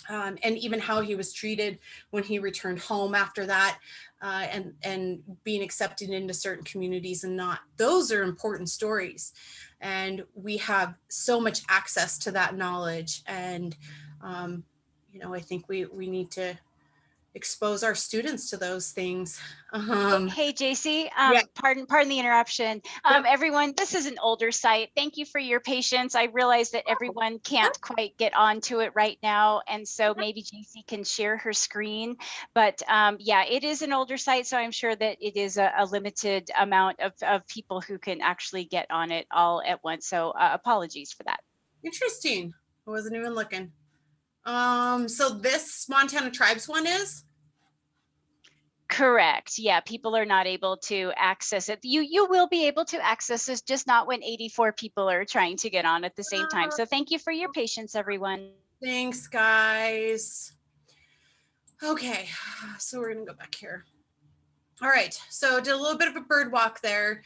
and even how he was treated when he returned home after that, and being accepted into certain communities and not. Those are important stories. And we have so much access to that knowledge. And, you know, I think we need to expose our students to those things. Hey, Jacie, Yeah. pardon the interruption. Everyone, this is an older site. Thank you for your patience. I realize that everyone can't quite get onto it right now. And so maybe Jacie can share her screen. But yeah, it is an older site. So I'm sure that it is a limited amount of people who can actually get on it all at once. So apologies for that. Interesting. I wasn't even looking. So this Montana Tribes one is? Correct. Yeah, people are not able to access it. You will be able to access this, just not when 84 people are trying to get on at the same time. So thank you for your patience, everyone. Thanks, guys. Okay, so we're gonna go back here. All right, so did a little bit of a bird walk there.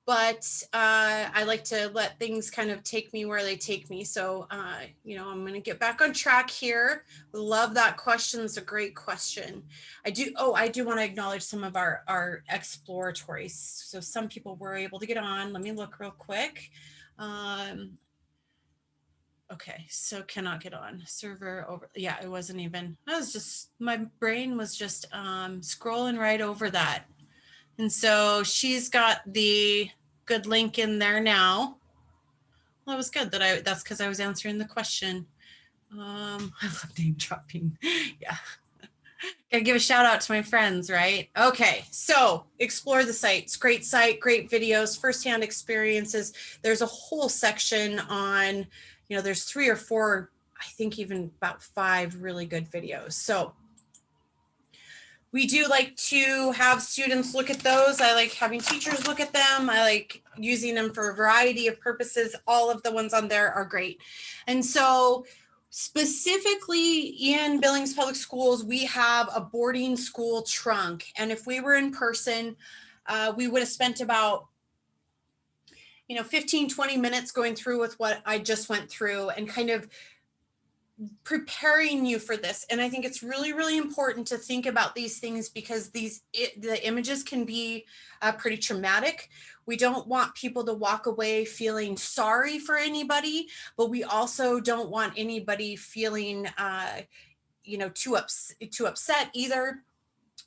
but I like to let things kind of take me where they take me. So, you know, I'm going to get back on track here. Love that question. It's a great question. I do want to acknowledge some of our exploratories. So some people were able to get on. Let me look real quick. Okay, so cannot get on server over. Yeah, it wasn't even, I was just, my brain was just scrolling right over that. And so she's got the good link in there now. Well, that was good that's because I was answering the question. I love name dropping. Yeah. Gotta give a shout out to my friends, right? Okay, so explore the site, great, great videos, firsthand experiences. There's a whole section on, you know, there's 3 or 4, I think even about 5 really good videos. So we do like to have students look at those. I like having teachers look at them. I like using them for a variety of purposes. All of the ones on there are great. And so specifically in Billings Public Schools, we have a boarding school trunk. And if we were in person, we would have spent about 15, 20 minutes going through with what I just went through and kind of preparing you for this. And I think it's really, really important to think about these things because the images can be pretty traumatic. We don't want people to walk away feeling sorry for anybody, but we also don't want anybody feeling, too upset either.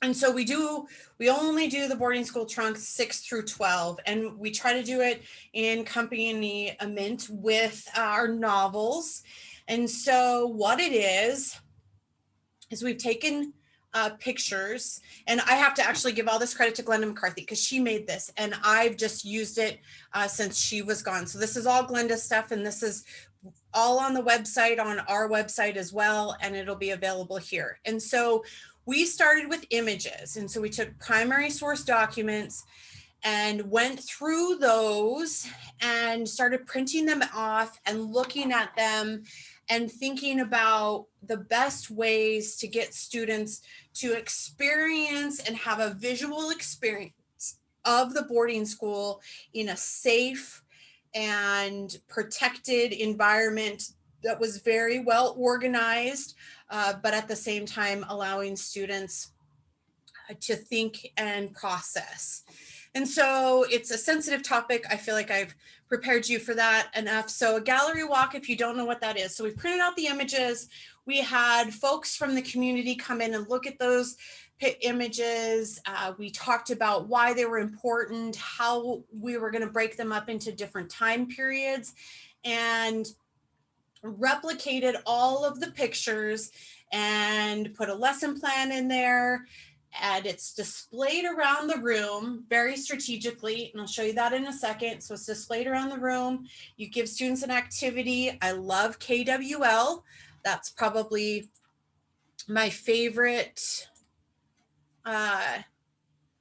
And so we only do the boarding school trunk 6 through 12, and we try to do it in accompaniment with our novels. And so what it is we've taken pictures, and I have to actually give all this credit to Glenda McCarthy because she made this, and I've just used it since she was gone. So this is all Glenda's stuff, and this is all on the website, on our website as well, and it'll be available here. And so we started with images, and so we took primary source documents and went through those and started printing them off and looking at them and thinking about the best ways to get students to experience and have a visual experience of the boarding school in a safe and protected environment that was very well organized, but at the same time allowing students to think and process. And so it's a sensitive topic. I feel like I've prepared you for that enough. So a gallery walk, if you don't know what that is. So we printed out the images. We had folks from the community come in and look at those images. We talked about why they were important, how we were going to break them up into different time periods, and replicated all of the pictures and put a lesson plan in there. And it's displayed around the room very strategically. And I'll show you that in a second. So it's displayed around the room. You give students an activity. I love KWL. That's probably my favorite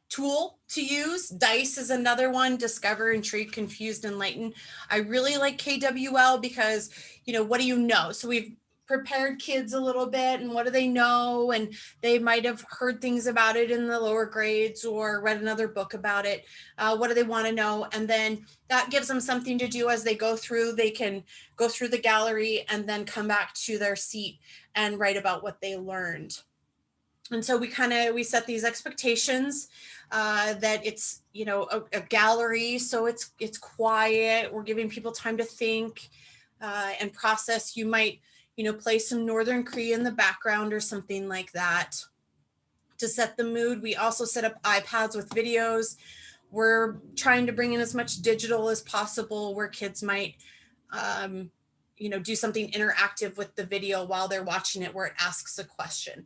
tool to use. DICE is another one, discover, intrigue, confused, enlighten. I really like KWL because, what do you know? So we've prepared kids a little bit, and what do they know? And they might have heard things about it in the lower grades or read another book about it. What do they want to know? And then that gives them something to do as they go through. They can go through the gallery and then come back to their seat and write about what they learned. And so we set these expectations that it's, a gallery. So it's quiet. We're giving people time to think and process. You might, play some Northern Cree in the background or something like that to set the mood. We also set up iPads with videos. We're trying to bring in as much digital as possible where kids might, do something interactive with the video while they're watching it, where it asks a question.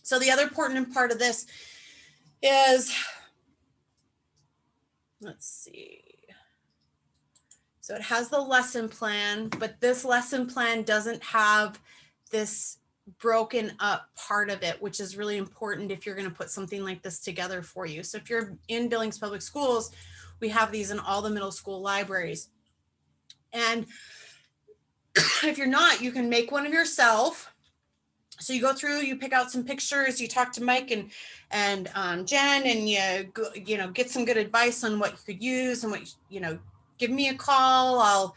So the other important part of this is, let's see. So it has the lesson plan, but this lesson plan doesn't have this broken up part of it, which is really important if you're going to put something like this together for you. So if you're in Billings Public Schools, we have these in all the middle school libraries. And if you're not, you can make one of yourself. So you go through, you pick out some pictures, you talk to Mike and Jen, and you know, get some good advice on what you could use and what, you know, give me a call. I'll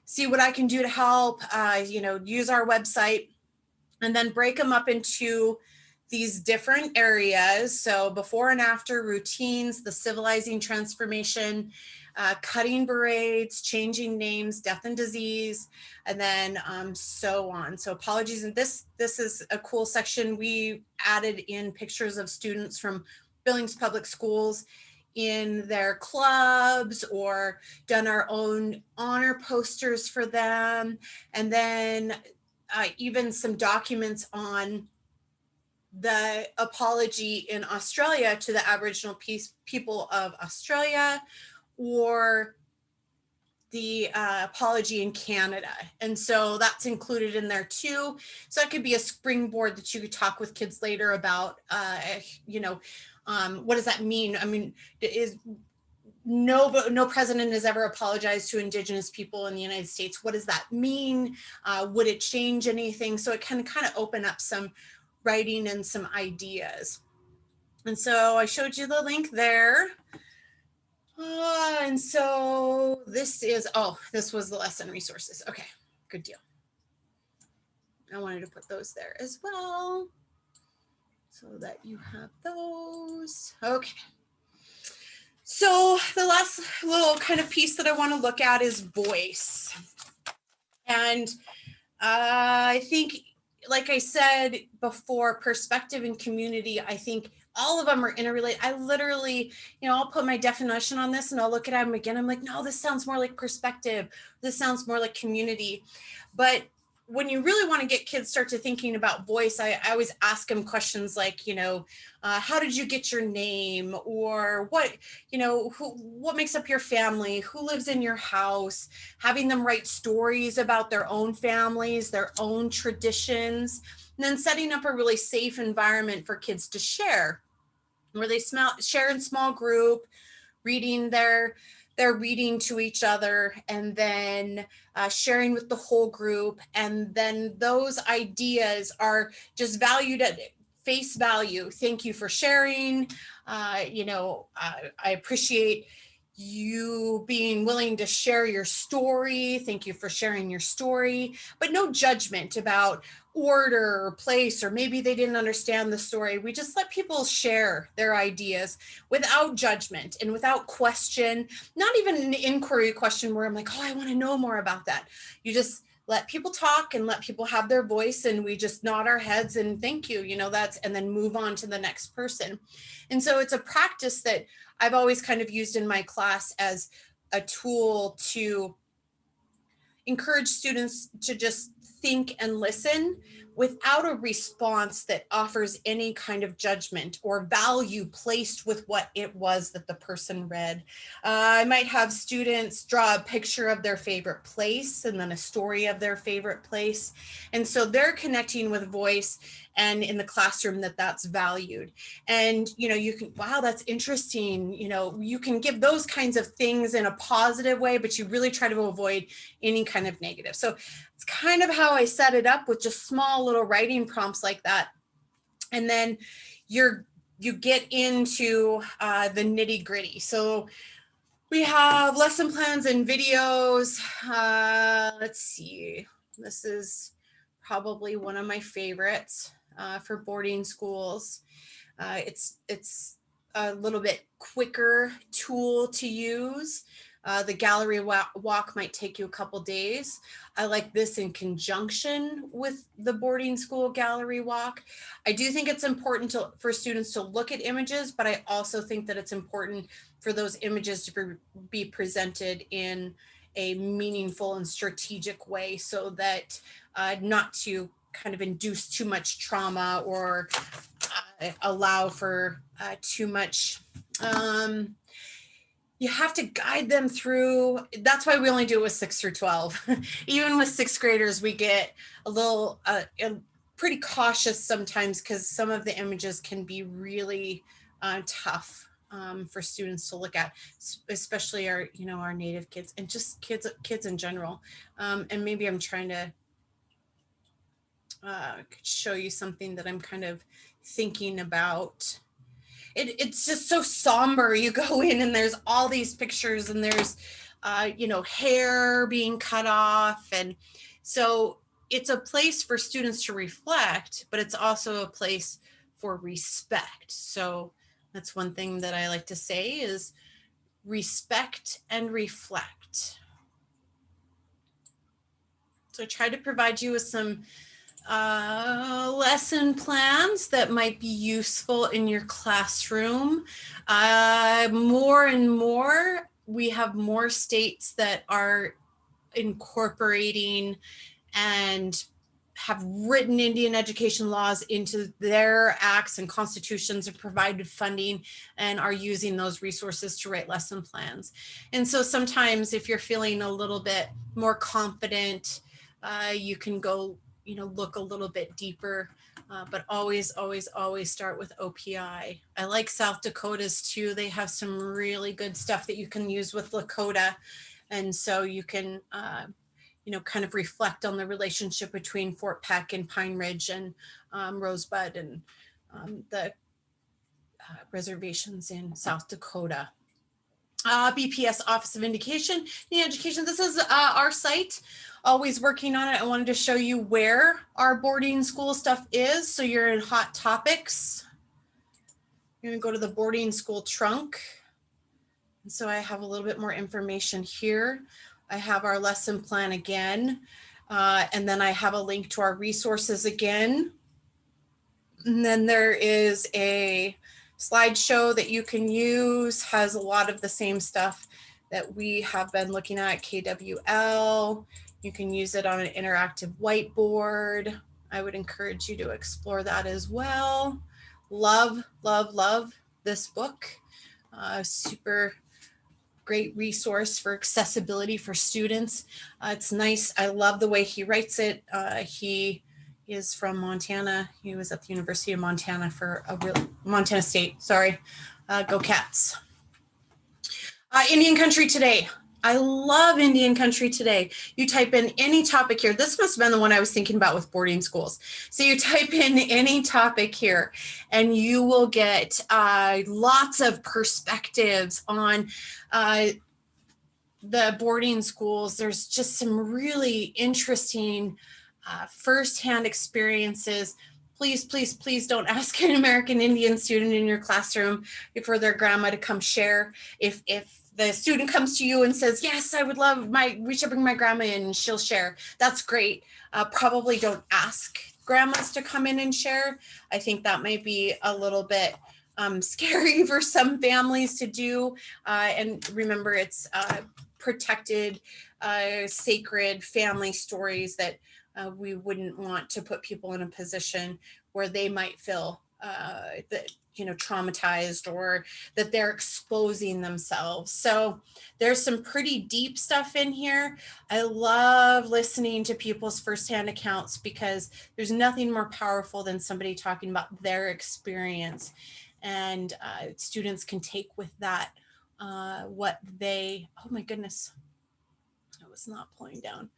see what I can do to help, you know, use our website, and then break them up into these different areas. So before and after routines, the civilizing transformation, cutting berets, changing names, death and disease, and then so on. So apologies. And this is a cool section. We added in pictures of students from Billings Public Schools in their clubs, or done our own honor posters for them. And then even some documents on the apology in Australia to the Aboriginal people of Australia, or the apology in Canada. And so that's included in there too. So that could be a springboard that you could talk with kids later about, you know, what does that mean? I mean, no president has ever apologized to Indigenous people in the United States. What does that mean? Would it change anything? So it can kind of open up some writing and some ideas. And so I showed you the link there. And so this is, oh, this was the lesson resources. Okay, good deal. I wanted to put those there as well so that you have those. Okay. So the last little kind of piece that I want to look at is voice. And I think, like I said before, perspective and community, I think all of them are interrelated. I literally, you know, I'll put my definition on this and I'll look at them again. I'm like, no, this sounds more like perspective. This sounds more like community. But when you really want to get kids start to thinking about voice, I always ask them questions like, you know, how did you get your name? Or what, you know, what makes up your family? Who lives in your house? Having them write stories about their own families, their own traditions, and then setting up a really safe environment for kids to share, where they share in small group, reading their reading to each other, and then sharing with the whole group. And then those ideas are just valued at face value. Thank you for sharing. You know, I appreciate you being willing to share your story. Thank you for sharing your story, but no judgment about order or place, or maybe they didn't understand the story. We just let people share their ideas without judgment and without question, not even an inquiry question where I'm like, oh, I want to know more about that. You just let people talk and let people have their voice, and we just nod our heads and thank you, you know, and then move on to the next person. And so it's a practice that I've always kind of used in my class as a tool to encourage students to just think and listen without a response that offers any kind of judgment or value placed with what it was that the person read. I might have students draw a picture of their favorite place and then a story of their favorite place. And so they're connecting with voice, and in the classroom that's valued. And, you know, you can, wow, that's interesting. You know, you can give those kinds of things in a positive way, but you really try to avoid any kind of negative. So it's kind of how I set it up, with just small little writing prompts like that. And then you get into the nitty gritty. So we have lesson plans and videos. Let's see, this is probably one of my favorites for boarding schools. It's a little bit quicker tool to use. The gallery walk might take you a couple days. I like this in conjunction with the boarding school gallery walk. I do think it's important for students to look at images, but I also think that it's important for those images to be presented in a meaningful and strategic way, so that not to kind of induce too much trauma or allow for too much. You have to guide them through. That's why we only do it with 6 through 12. Even with 6th graders, we get a little pretty cautious sometimes, because some of the images can be really tough for students to look at, especially our, you know, our Native kids, and just kids in general. And maybe I'm trying to could show you something that I'm kind of thinking about. It's just so somber. You go in and there's all these pictures and there's, you know, hair being cut off. And so it's a place for students to reflect, but it's also a place for respect. So that's one thing that I like to say is respect and reflect. So I try to provide you with some lesson plans that might be useful in your classroom. More and more, we have more states that are incorporating and have written Indian education laws into their acts and constitutions and provided funding and are using those resources to write lesson plans. And so sometimes if you're feeling a little bit more confident, you can go, you know, look a little bit deeper, but always start with OPI. I like South Dakota's too. They have some really good stuff that you can use with Lakota. And so you can, you know, kind of reflect on the relationship between Fort Peck and Pine Ridge and Rosebud and the reservations in South Dakota. BPS Office of Indian Education. This is our site, always working on it. I wanted to show you where our boarding school stuff is. So you're in Hot Topics. You're gonna go to the boarding school trunk. And so I have a little bit more information here. I have our lesson plan again. And then I have a link to our resources again. And then there is a slideshow that you can use, has a lot of the same stuff that we have been looking at, KWL. You can use it on an interactive whiteboard. I would encourage you to explore that as well. Love, love, love this book. Super great resource for accessibility for students. It's nice. I love the way he writes it. He is from Montana. He was at the University of Montana for Montana State, sorry. Go Cats. Indian Country Today. I love Indian Country Today. You type in any topic here. This must have been the one I was thinking about with boarding schools. So you type in any topic here and you will get lots of perspectives on the boarding schools. There's just some really interesting firsthand experiences. Please, please, please don't ask an American Indian student in your classroom for their grandma to come share. If the student comes to you and says, yes, I would love we should bring my grandma in and she'll share. That's great. Probably don't ask grandmas to come in and share. I think that might be a little bit scary for some families to do. And remember, it's protected, sacred family stories that we wouldn't want to put people in a position where they might feel that, you know, traumatized or that they're exposing themselves. So there's some pretty deep stuff in here. I love listening to people's firsthand accounts because there's nothing more powerful than somebody talking about their experience. And students can take with that what they, oh my goodness, I was not pulling down.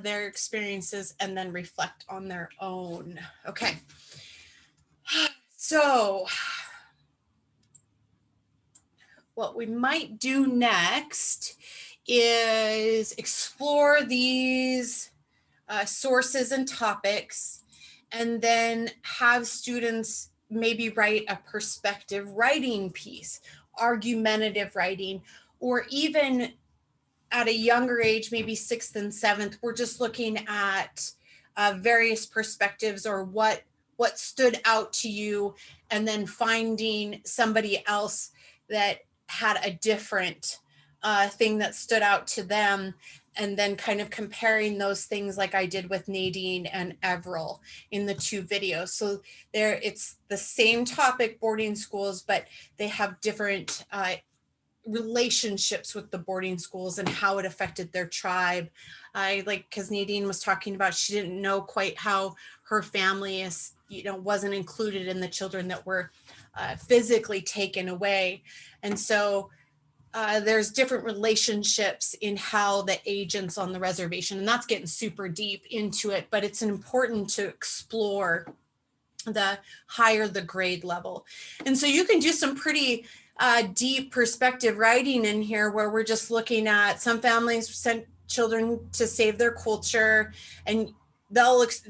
Their experiences and then reflect on their own. Okay. So what we might do next is explore these sources and topics and then have students maybe write a perspective writing piece, argumentative writing, or even at a younger age, maybe 6th and 7th, we're just looking at various perspectives or what stood out to you, and then finding somebody else that had a different thing that stood out to them, and then kind of comparing those things like I did with Nadine and Everil in the 2 videos. So there, it's the same topic, boarding schools, but they have different relationships with the boarding schools and how it affected their tribe. Because Nadine was talking about, she didn't know quite how her family is, you know, wasn't included in the children that were physically taken away. And so there's different relationships in how the agents on the reservation, and that's getting super deep into it, but it's important to explore the higher the grade level. And so you can do some pretty deep perspective writing in here, where we're just looking at some families sent children to save their culture, and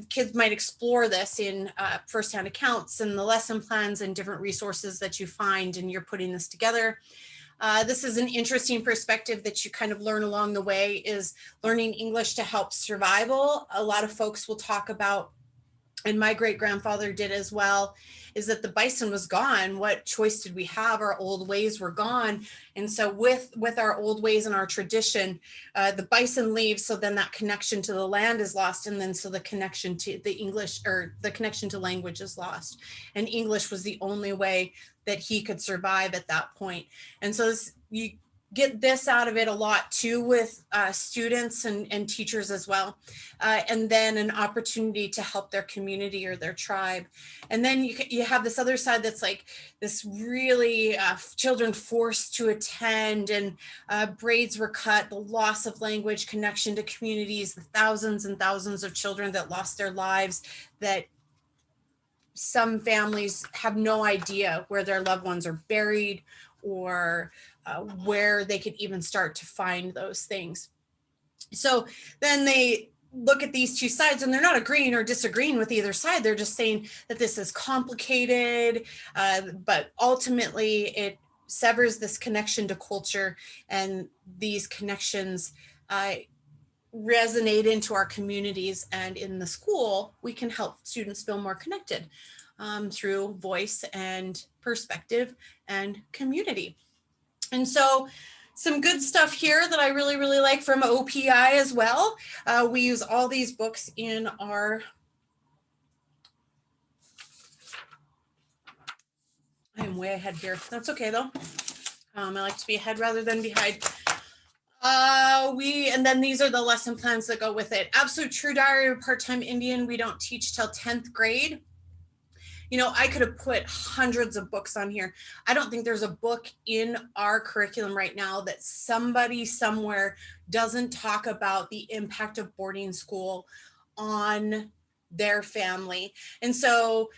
kids might explore this in firsthand accounts and the lesson plans and different resources that you find, and you're putting this together. This is an interesting perspective that you kind of learn along the way, is learning English to help survival. A lot of folks will talk about, and my great grandfather did as well, is that the bison was gone. What choice did we have? Our old ways were gone. And so with our old ways and our tradition, the bison leaves, so then that connection to the land is lost. And then so the connection to the English, or the connection to language, is lost. And English was the only way that he could survive at that point. And so you get this out of it a lot too, with students and teachers as well. And then an opportunity to help their community or their tribe. And then you have this other side that's like this really children forced to attend, and braids were cut, the loss of language, connection to communities, the thousands and thousands of children that lost their lives, that some families have no idea where their loved ones are buried, or where they could even start to find those things. So then they look at these two sides, and they're not agreeing or disagreeing with either side. They're just saying that this is complicated, but ultimately it severs this connection to culture, and these connections resonate into our communities. And in the school, we can help students feel more connected through voice and perspective and community. And so some good stuff here that I really, really like from OPI as well. We use all these books in our, I am way ahead here. That's okay though. I like to be ahead rather than behind. And then these are the lesson plans that go with it. Absolute True Diary of a Part-Time Indian, we don't teach till 10th grade. You know, I could have put hundreds of books on here. I don't think there's a book in our curriculum right now that somebody somewhere doesn't talk about the impact of boarding school on their family. And so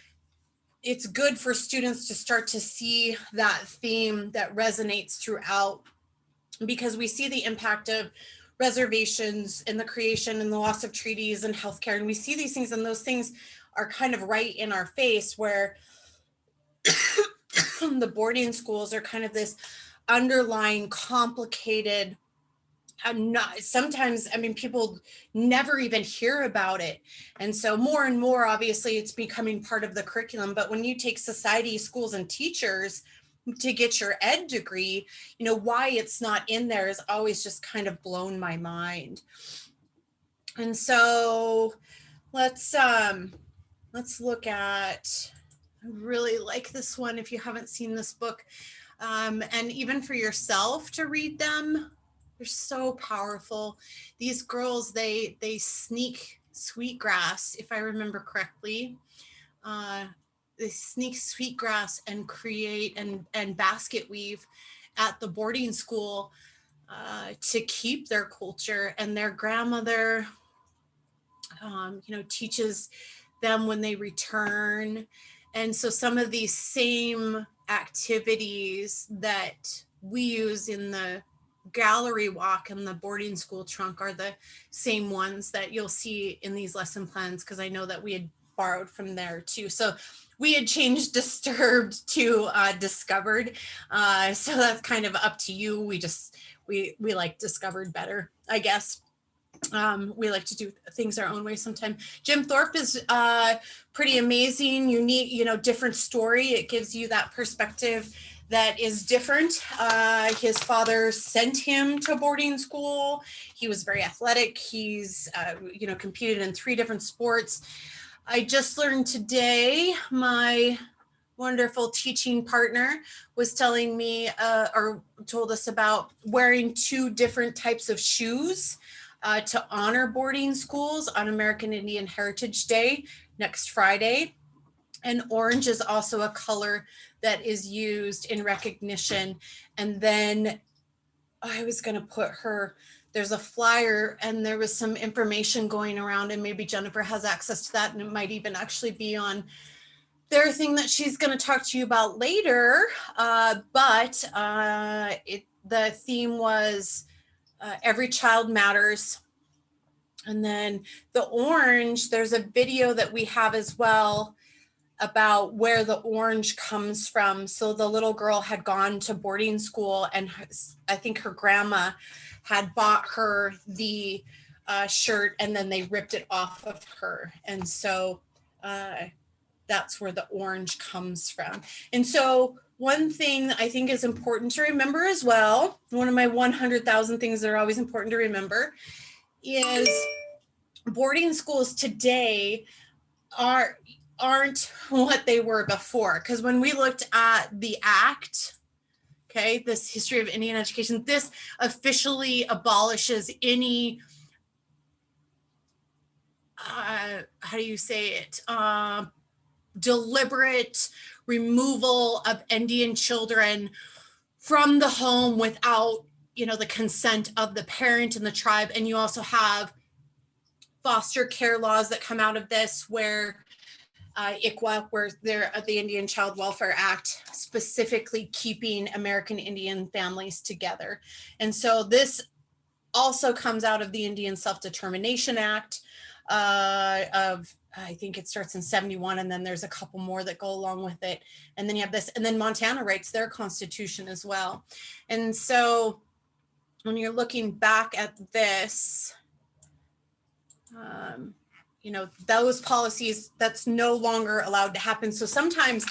it's good for students to start to see that theme that resonates throughout, because we see the impact of reservations and the creation and the loss of treaties and healthcare. And we see these things, and those things are kind of right in our face, where the boarding schools are kind of this underlying complicated, sometimes, I mean, people never even hear about it. And so more and more, obviously, it's becoming part of the curriculum. But when you take society, schools, and teachers to get your ed degree, you know, why it's not in there is always just kind of blown my mind. And so let's look at, I really like this one if you haven't seen this book, and even for yourself to read them, they're so powerful. These girls, they sneak sweetgrass, if I remember correctly. They sneak sweetgrass and create and basket weave at the boarding school to keep their culture. And their grandmother, you know, teaches them when they return. And so some of these same activities that we use in the gallery walk and the boarding school trunk are the same ones that you'll see in these lesson plans, because I know that we had borrowed from there too. So we had changed disturbed to discovered. So that's kind of up to you. We like discovered better, I guess. We like to do things our own way sometimes. Jim Thorpe is pretty amazing, unique, you know, different story. It gives you that perspective that is different. His father sent him to boarding school. He was very athletic. He's, you know, competed in 3 different sports. I just learned today, my wonderful teaching partner was telling me or told us about wearing 2 different types of shoes to honor boarding schools on American Indian Heritage Day next Friday. And orange is also a color that is used in recognition. And then I was going to put there's a flyer and there was some information going around, and maybe Jennifer has access to that, and it might even actually be on their thing that she's going to talk to you about later. But the theme was Every Child Matters. And then the orange, there's a video that we have as well about where the orange comes from. So the little girl had gone to boarding school, and I think her grandma had bought her the shirt, and then they ripped it off of her. And so that's where the orange comes from. And so one thing I think is important to remember as well, one of my 100,000 things that are always important to remember, is boarding schools today aren't what they were before. Because when we looked at the Act, okay, this History of Indian Education, this officially abolishes any, how do you say it, deliberate removal of Indian children from the home without, the consent of the parent and the tribe. And you also have foster care laws that come out of this, where ICWA, where they're the Indian Child Welfare Act, specifically keeping American Indian families together. And so this also comes out of the Indian Self-Determination Act of, I think it starts in 71, and then there's a couple more that go along with it. And then you have this, and then Montana writes their constitution as well. And so when you're looking back at this, those policies, that's no longer allowed to happen. So sometimes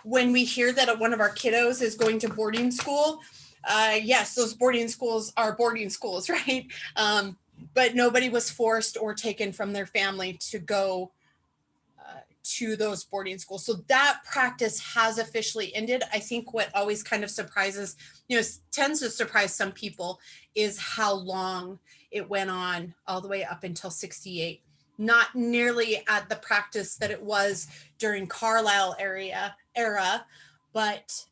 when we hear that one of our kiddos is going to boarding school, yes, those boarding schools are boarding schools, right? But nobody was forced or taken from their family to go to those boarding schools. So that practice has officially ended. I think what always kind of surprises, tends to surprise some people, is how long it went on, all the way up until 68. Not nearly at the practice that it was during Carlisle era, but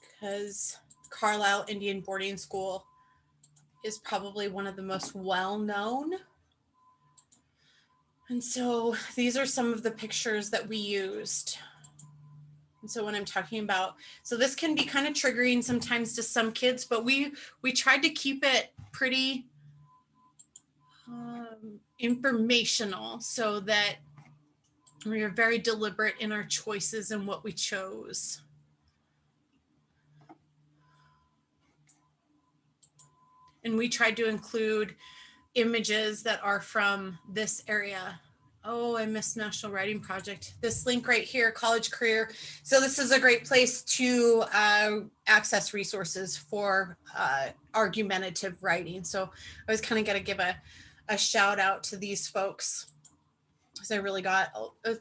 because Carlisle Indian Boarding School is probably one of the most well-known. And so these are some of the pictures that we used. And so when I'm talking about, so this can be kind of triggering sometimes to some kids, but we tried to keep it pretty informational, so that we are very deliberate in our choices and what we chose. And we tried to include images that are from this area. Oh, I missed National Writing Project. This link right here, College Career. So this is a great place to access resources for argumentative writing. So I was kind of going to give a shout out to these folks, because I really got a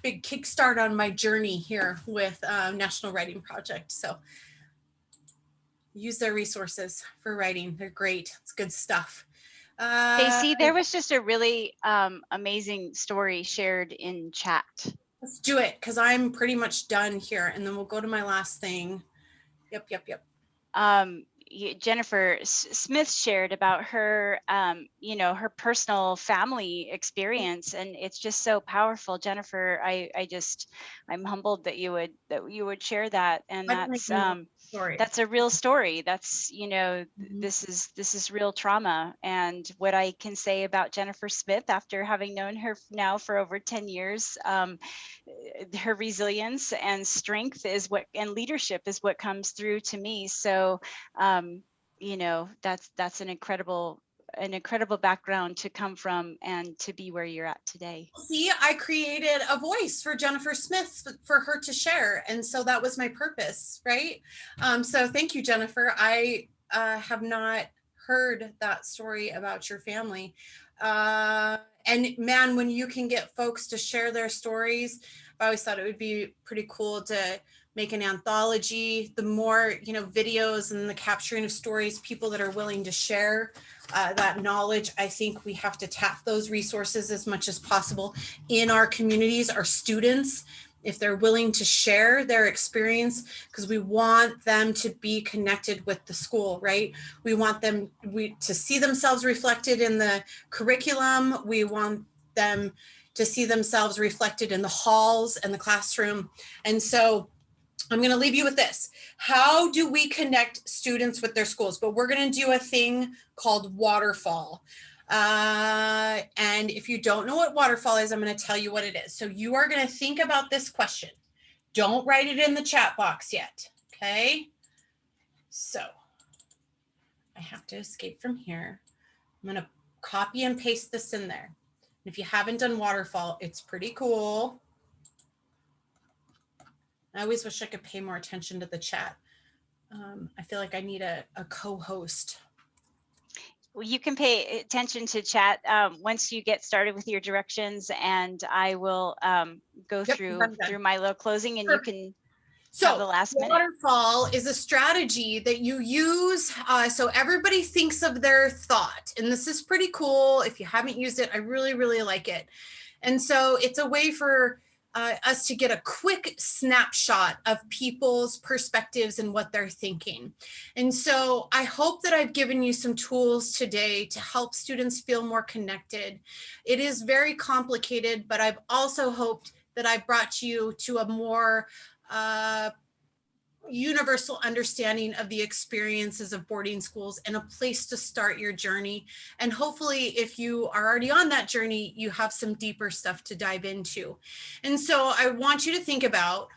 big kickstart on my journey here with National Writing Project. So use their resources for writing. They're great. It's good stuff. Jacie, there was just a really amazing story shared in chat. Let's do it, because I'm pretty much done here, and then we'll go to my last thing. Yep. Jennifer Smith shared about her, her personal family experience, and it's just so powerful. Jennifer, I'm humbled that you would share that, and that's a real story. That's, this is real trauma. And what I can say about Jennifer Smith, after having known her now for over 10 years, her resilience and strength and leadership is what comes through to me. So, that's an incredible background to come from and to be where you're at today. See, I created a voice for Jennifer Smith for her to share. And so that was my purpose, right? So thank you, Jennifer. I have not heard that story about your family. And man, when you can get folks to share their stories, I always thought it would be pretty cool to make an anthology. The more, videos and the capturing of stories, people that are willing to share that knowledge, I think we have to tap those resources as much as possible in our communities. Our students if they're willing to share their experience, because we want them to be connected with the school, right? We want them to see themselves reflected in the curriculum. We want them to see themselves reflected in the halls and the classroom. And so I'm going to leave you with this. How do we connect students with their schools? But we're going to do a thing called waterfall. And if you don't know what waterfall is, I'm going to tell you what it is. So you are going to think about this question. Don't write it in the chat box yet. Okay. So I have to escape from here. I'm going to copy and paste this in there. If you haven't done waterfall, it's pretty cool. I always wish I could pay more attention to the chat. I feel like I need a co-host. Well, you can pay attention to chat once you get started with your directions, and I will go through my little closing, and Perfect. You can So have the last minute. Waterfall is a strategy that you use so everybody thinks of their thought, and this is pretty cool. If you haven't used it, I really, really like it. And so it's a way for us to get a quick snapshot of people's perspectives and what they're thinking. And so I hope that I've given you some tools today to help students feel more connected. It is very complicated, but I've also hoped that I brought you to a more universal understanding of the experiences of boarding schools and a place to start your journey. And hopefully, if you are already on that journey, you have some deeper stuff to dive into. And so I want you to think about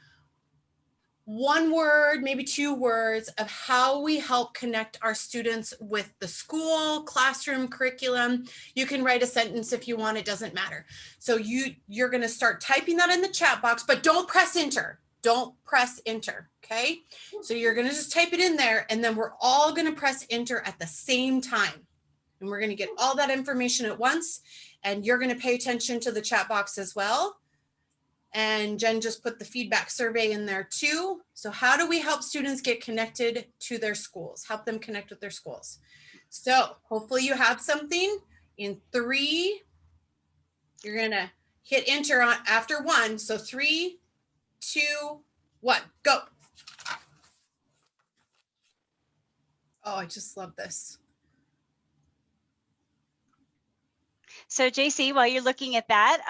one word, maybe 2 words of how we help connect our students with the school, classroom, curriculum. You can write a sentence if you want, it doesn't matter. So you're going to start typing that in the chat box, but don't press enter. Don't press enter, okay? So you're gonna just type it in there, and then we're all gonna press enter at the same time. And we're gonna get all that information at once, and you're gonna pay attention to the chat box as well. And Jen just put the feedback survey in there too. So how do we help students get connected to their schools? Help them connect with their schools. So hopefully you have something. In 3, you're gonna hit enter on after 1. So 3, 2, 1, go. Oh, I just love this. So Jacie, while you're looking at that,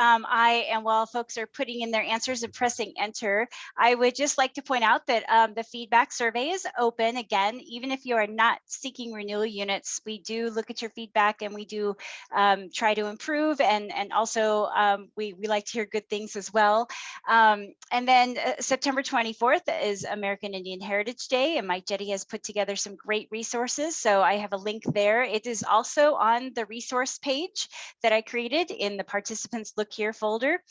while folks are putting in their answers and pressing enter, I would just like to point out that the feedback survey is open. Again, even if you are not seeking renewal units, we do look at your feedback, and we do try to improve, and also we like to hear good things as well. And then September 24th is American Indian Heritage Day, and Mike Jetty has put together some great resources. So I have a link there. It is also on the resource page that I created in the participants look here folder.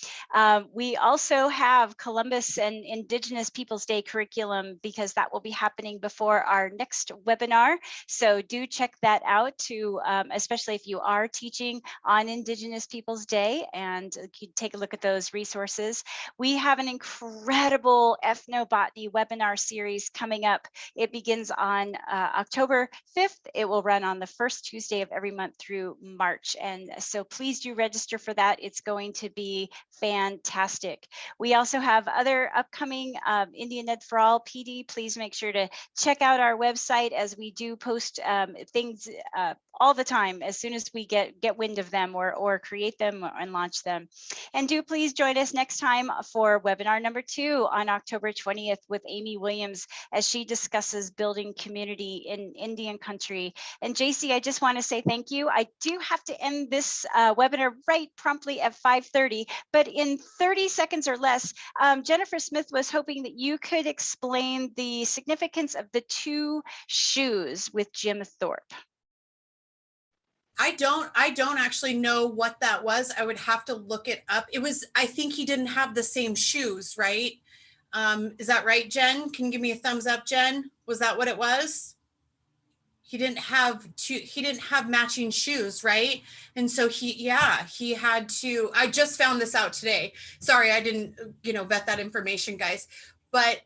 We also have Columbus and Indigenous Peoples Day curriculum, because that will be happening before our next webinar. So do check that out too, especially if you are teaching on Indigenous Peoples Day, and you take a look at those resources. We have an incredible ethnobotany webinar series coming up. It begins on October 5th. It will run on the first Tuesday of every month through March. And so please do register for that. It's going to be fantastic. We also have other upcoming Indian Ed for All PD. Please make sure to check out our website, as we do post things all the time as soon as we get wind of them or create them and launch them. And do please join us next time for webinar number 2 on October 20th with Amy Williams, as she discusses building community in Indian country. And Jacie, I just want to say thank you. I do have to end this webinar right promptly at 5:30, but in 30 seconds or less, Jennifer Smith was hoping that you could explain the significance of the 2 shoes with Jim Thorpe. I don't actually know what that was. I would have to look it up. It was, I think he didn't have the same shoes, right? Is that right, Jen? Can you give me a thumbs up, Jen? Was that what it was? He didn't have matching shoes, right? And so he had to, I just found this out today. Sorry, I didn't, vet that information, guys. But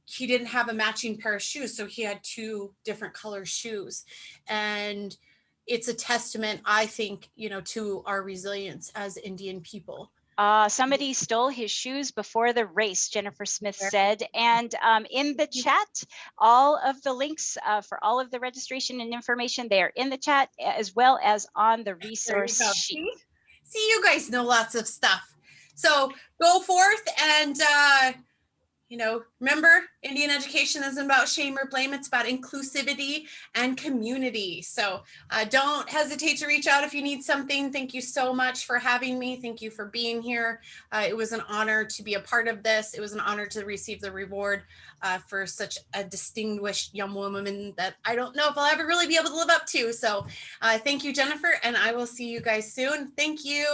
he didn't have a matching pair of shoes. So he had 2 different color shoes. And it's a testament, I think, to our resilience as Indian people. Somebody stole his shoes before the race, Jennifer Smith said. And in the chat, all of the links for all of the registration and information, they are in the chat as well as on the resource sheet. See, you guys know lots of stuff. So go forth and, you know, remember, Indian education isn't about shame or blame. It's about inclusivity and community. So don't hesitate to reach out if you need something. Thank you so much for having me. Thank you for being here. It was an honor to be a part of this. It was an honor to receive the reward for such a distinguished young woman that I don't know if I'll ever really be able to live up to. So thank you, Jennifer, and I will see you guys soon. Thank you.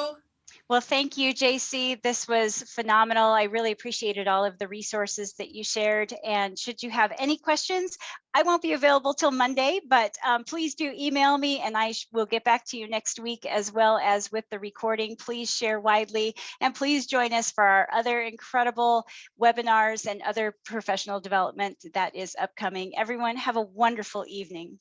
Well, thank you, Jacie. This was phenomenal. I really appreciated all of the resources that you shared. And should you have any questions, I won't be available till Monday, but please do email me and I will get back to you next week, as well as with the recording. Please share widely and please join us for our other incredible webinars and other professional development that is upcoming. Everyone have a wonderful evening.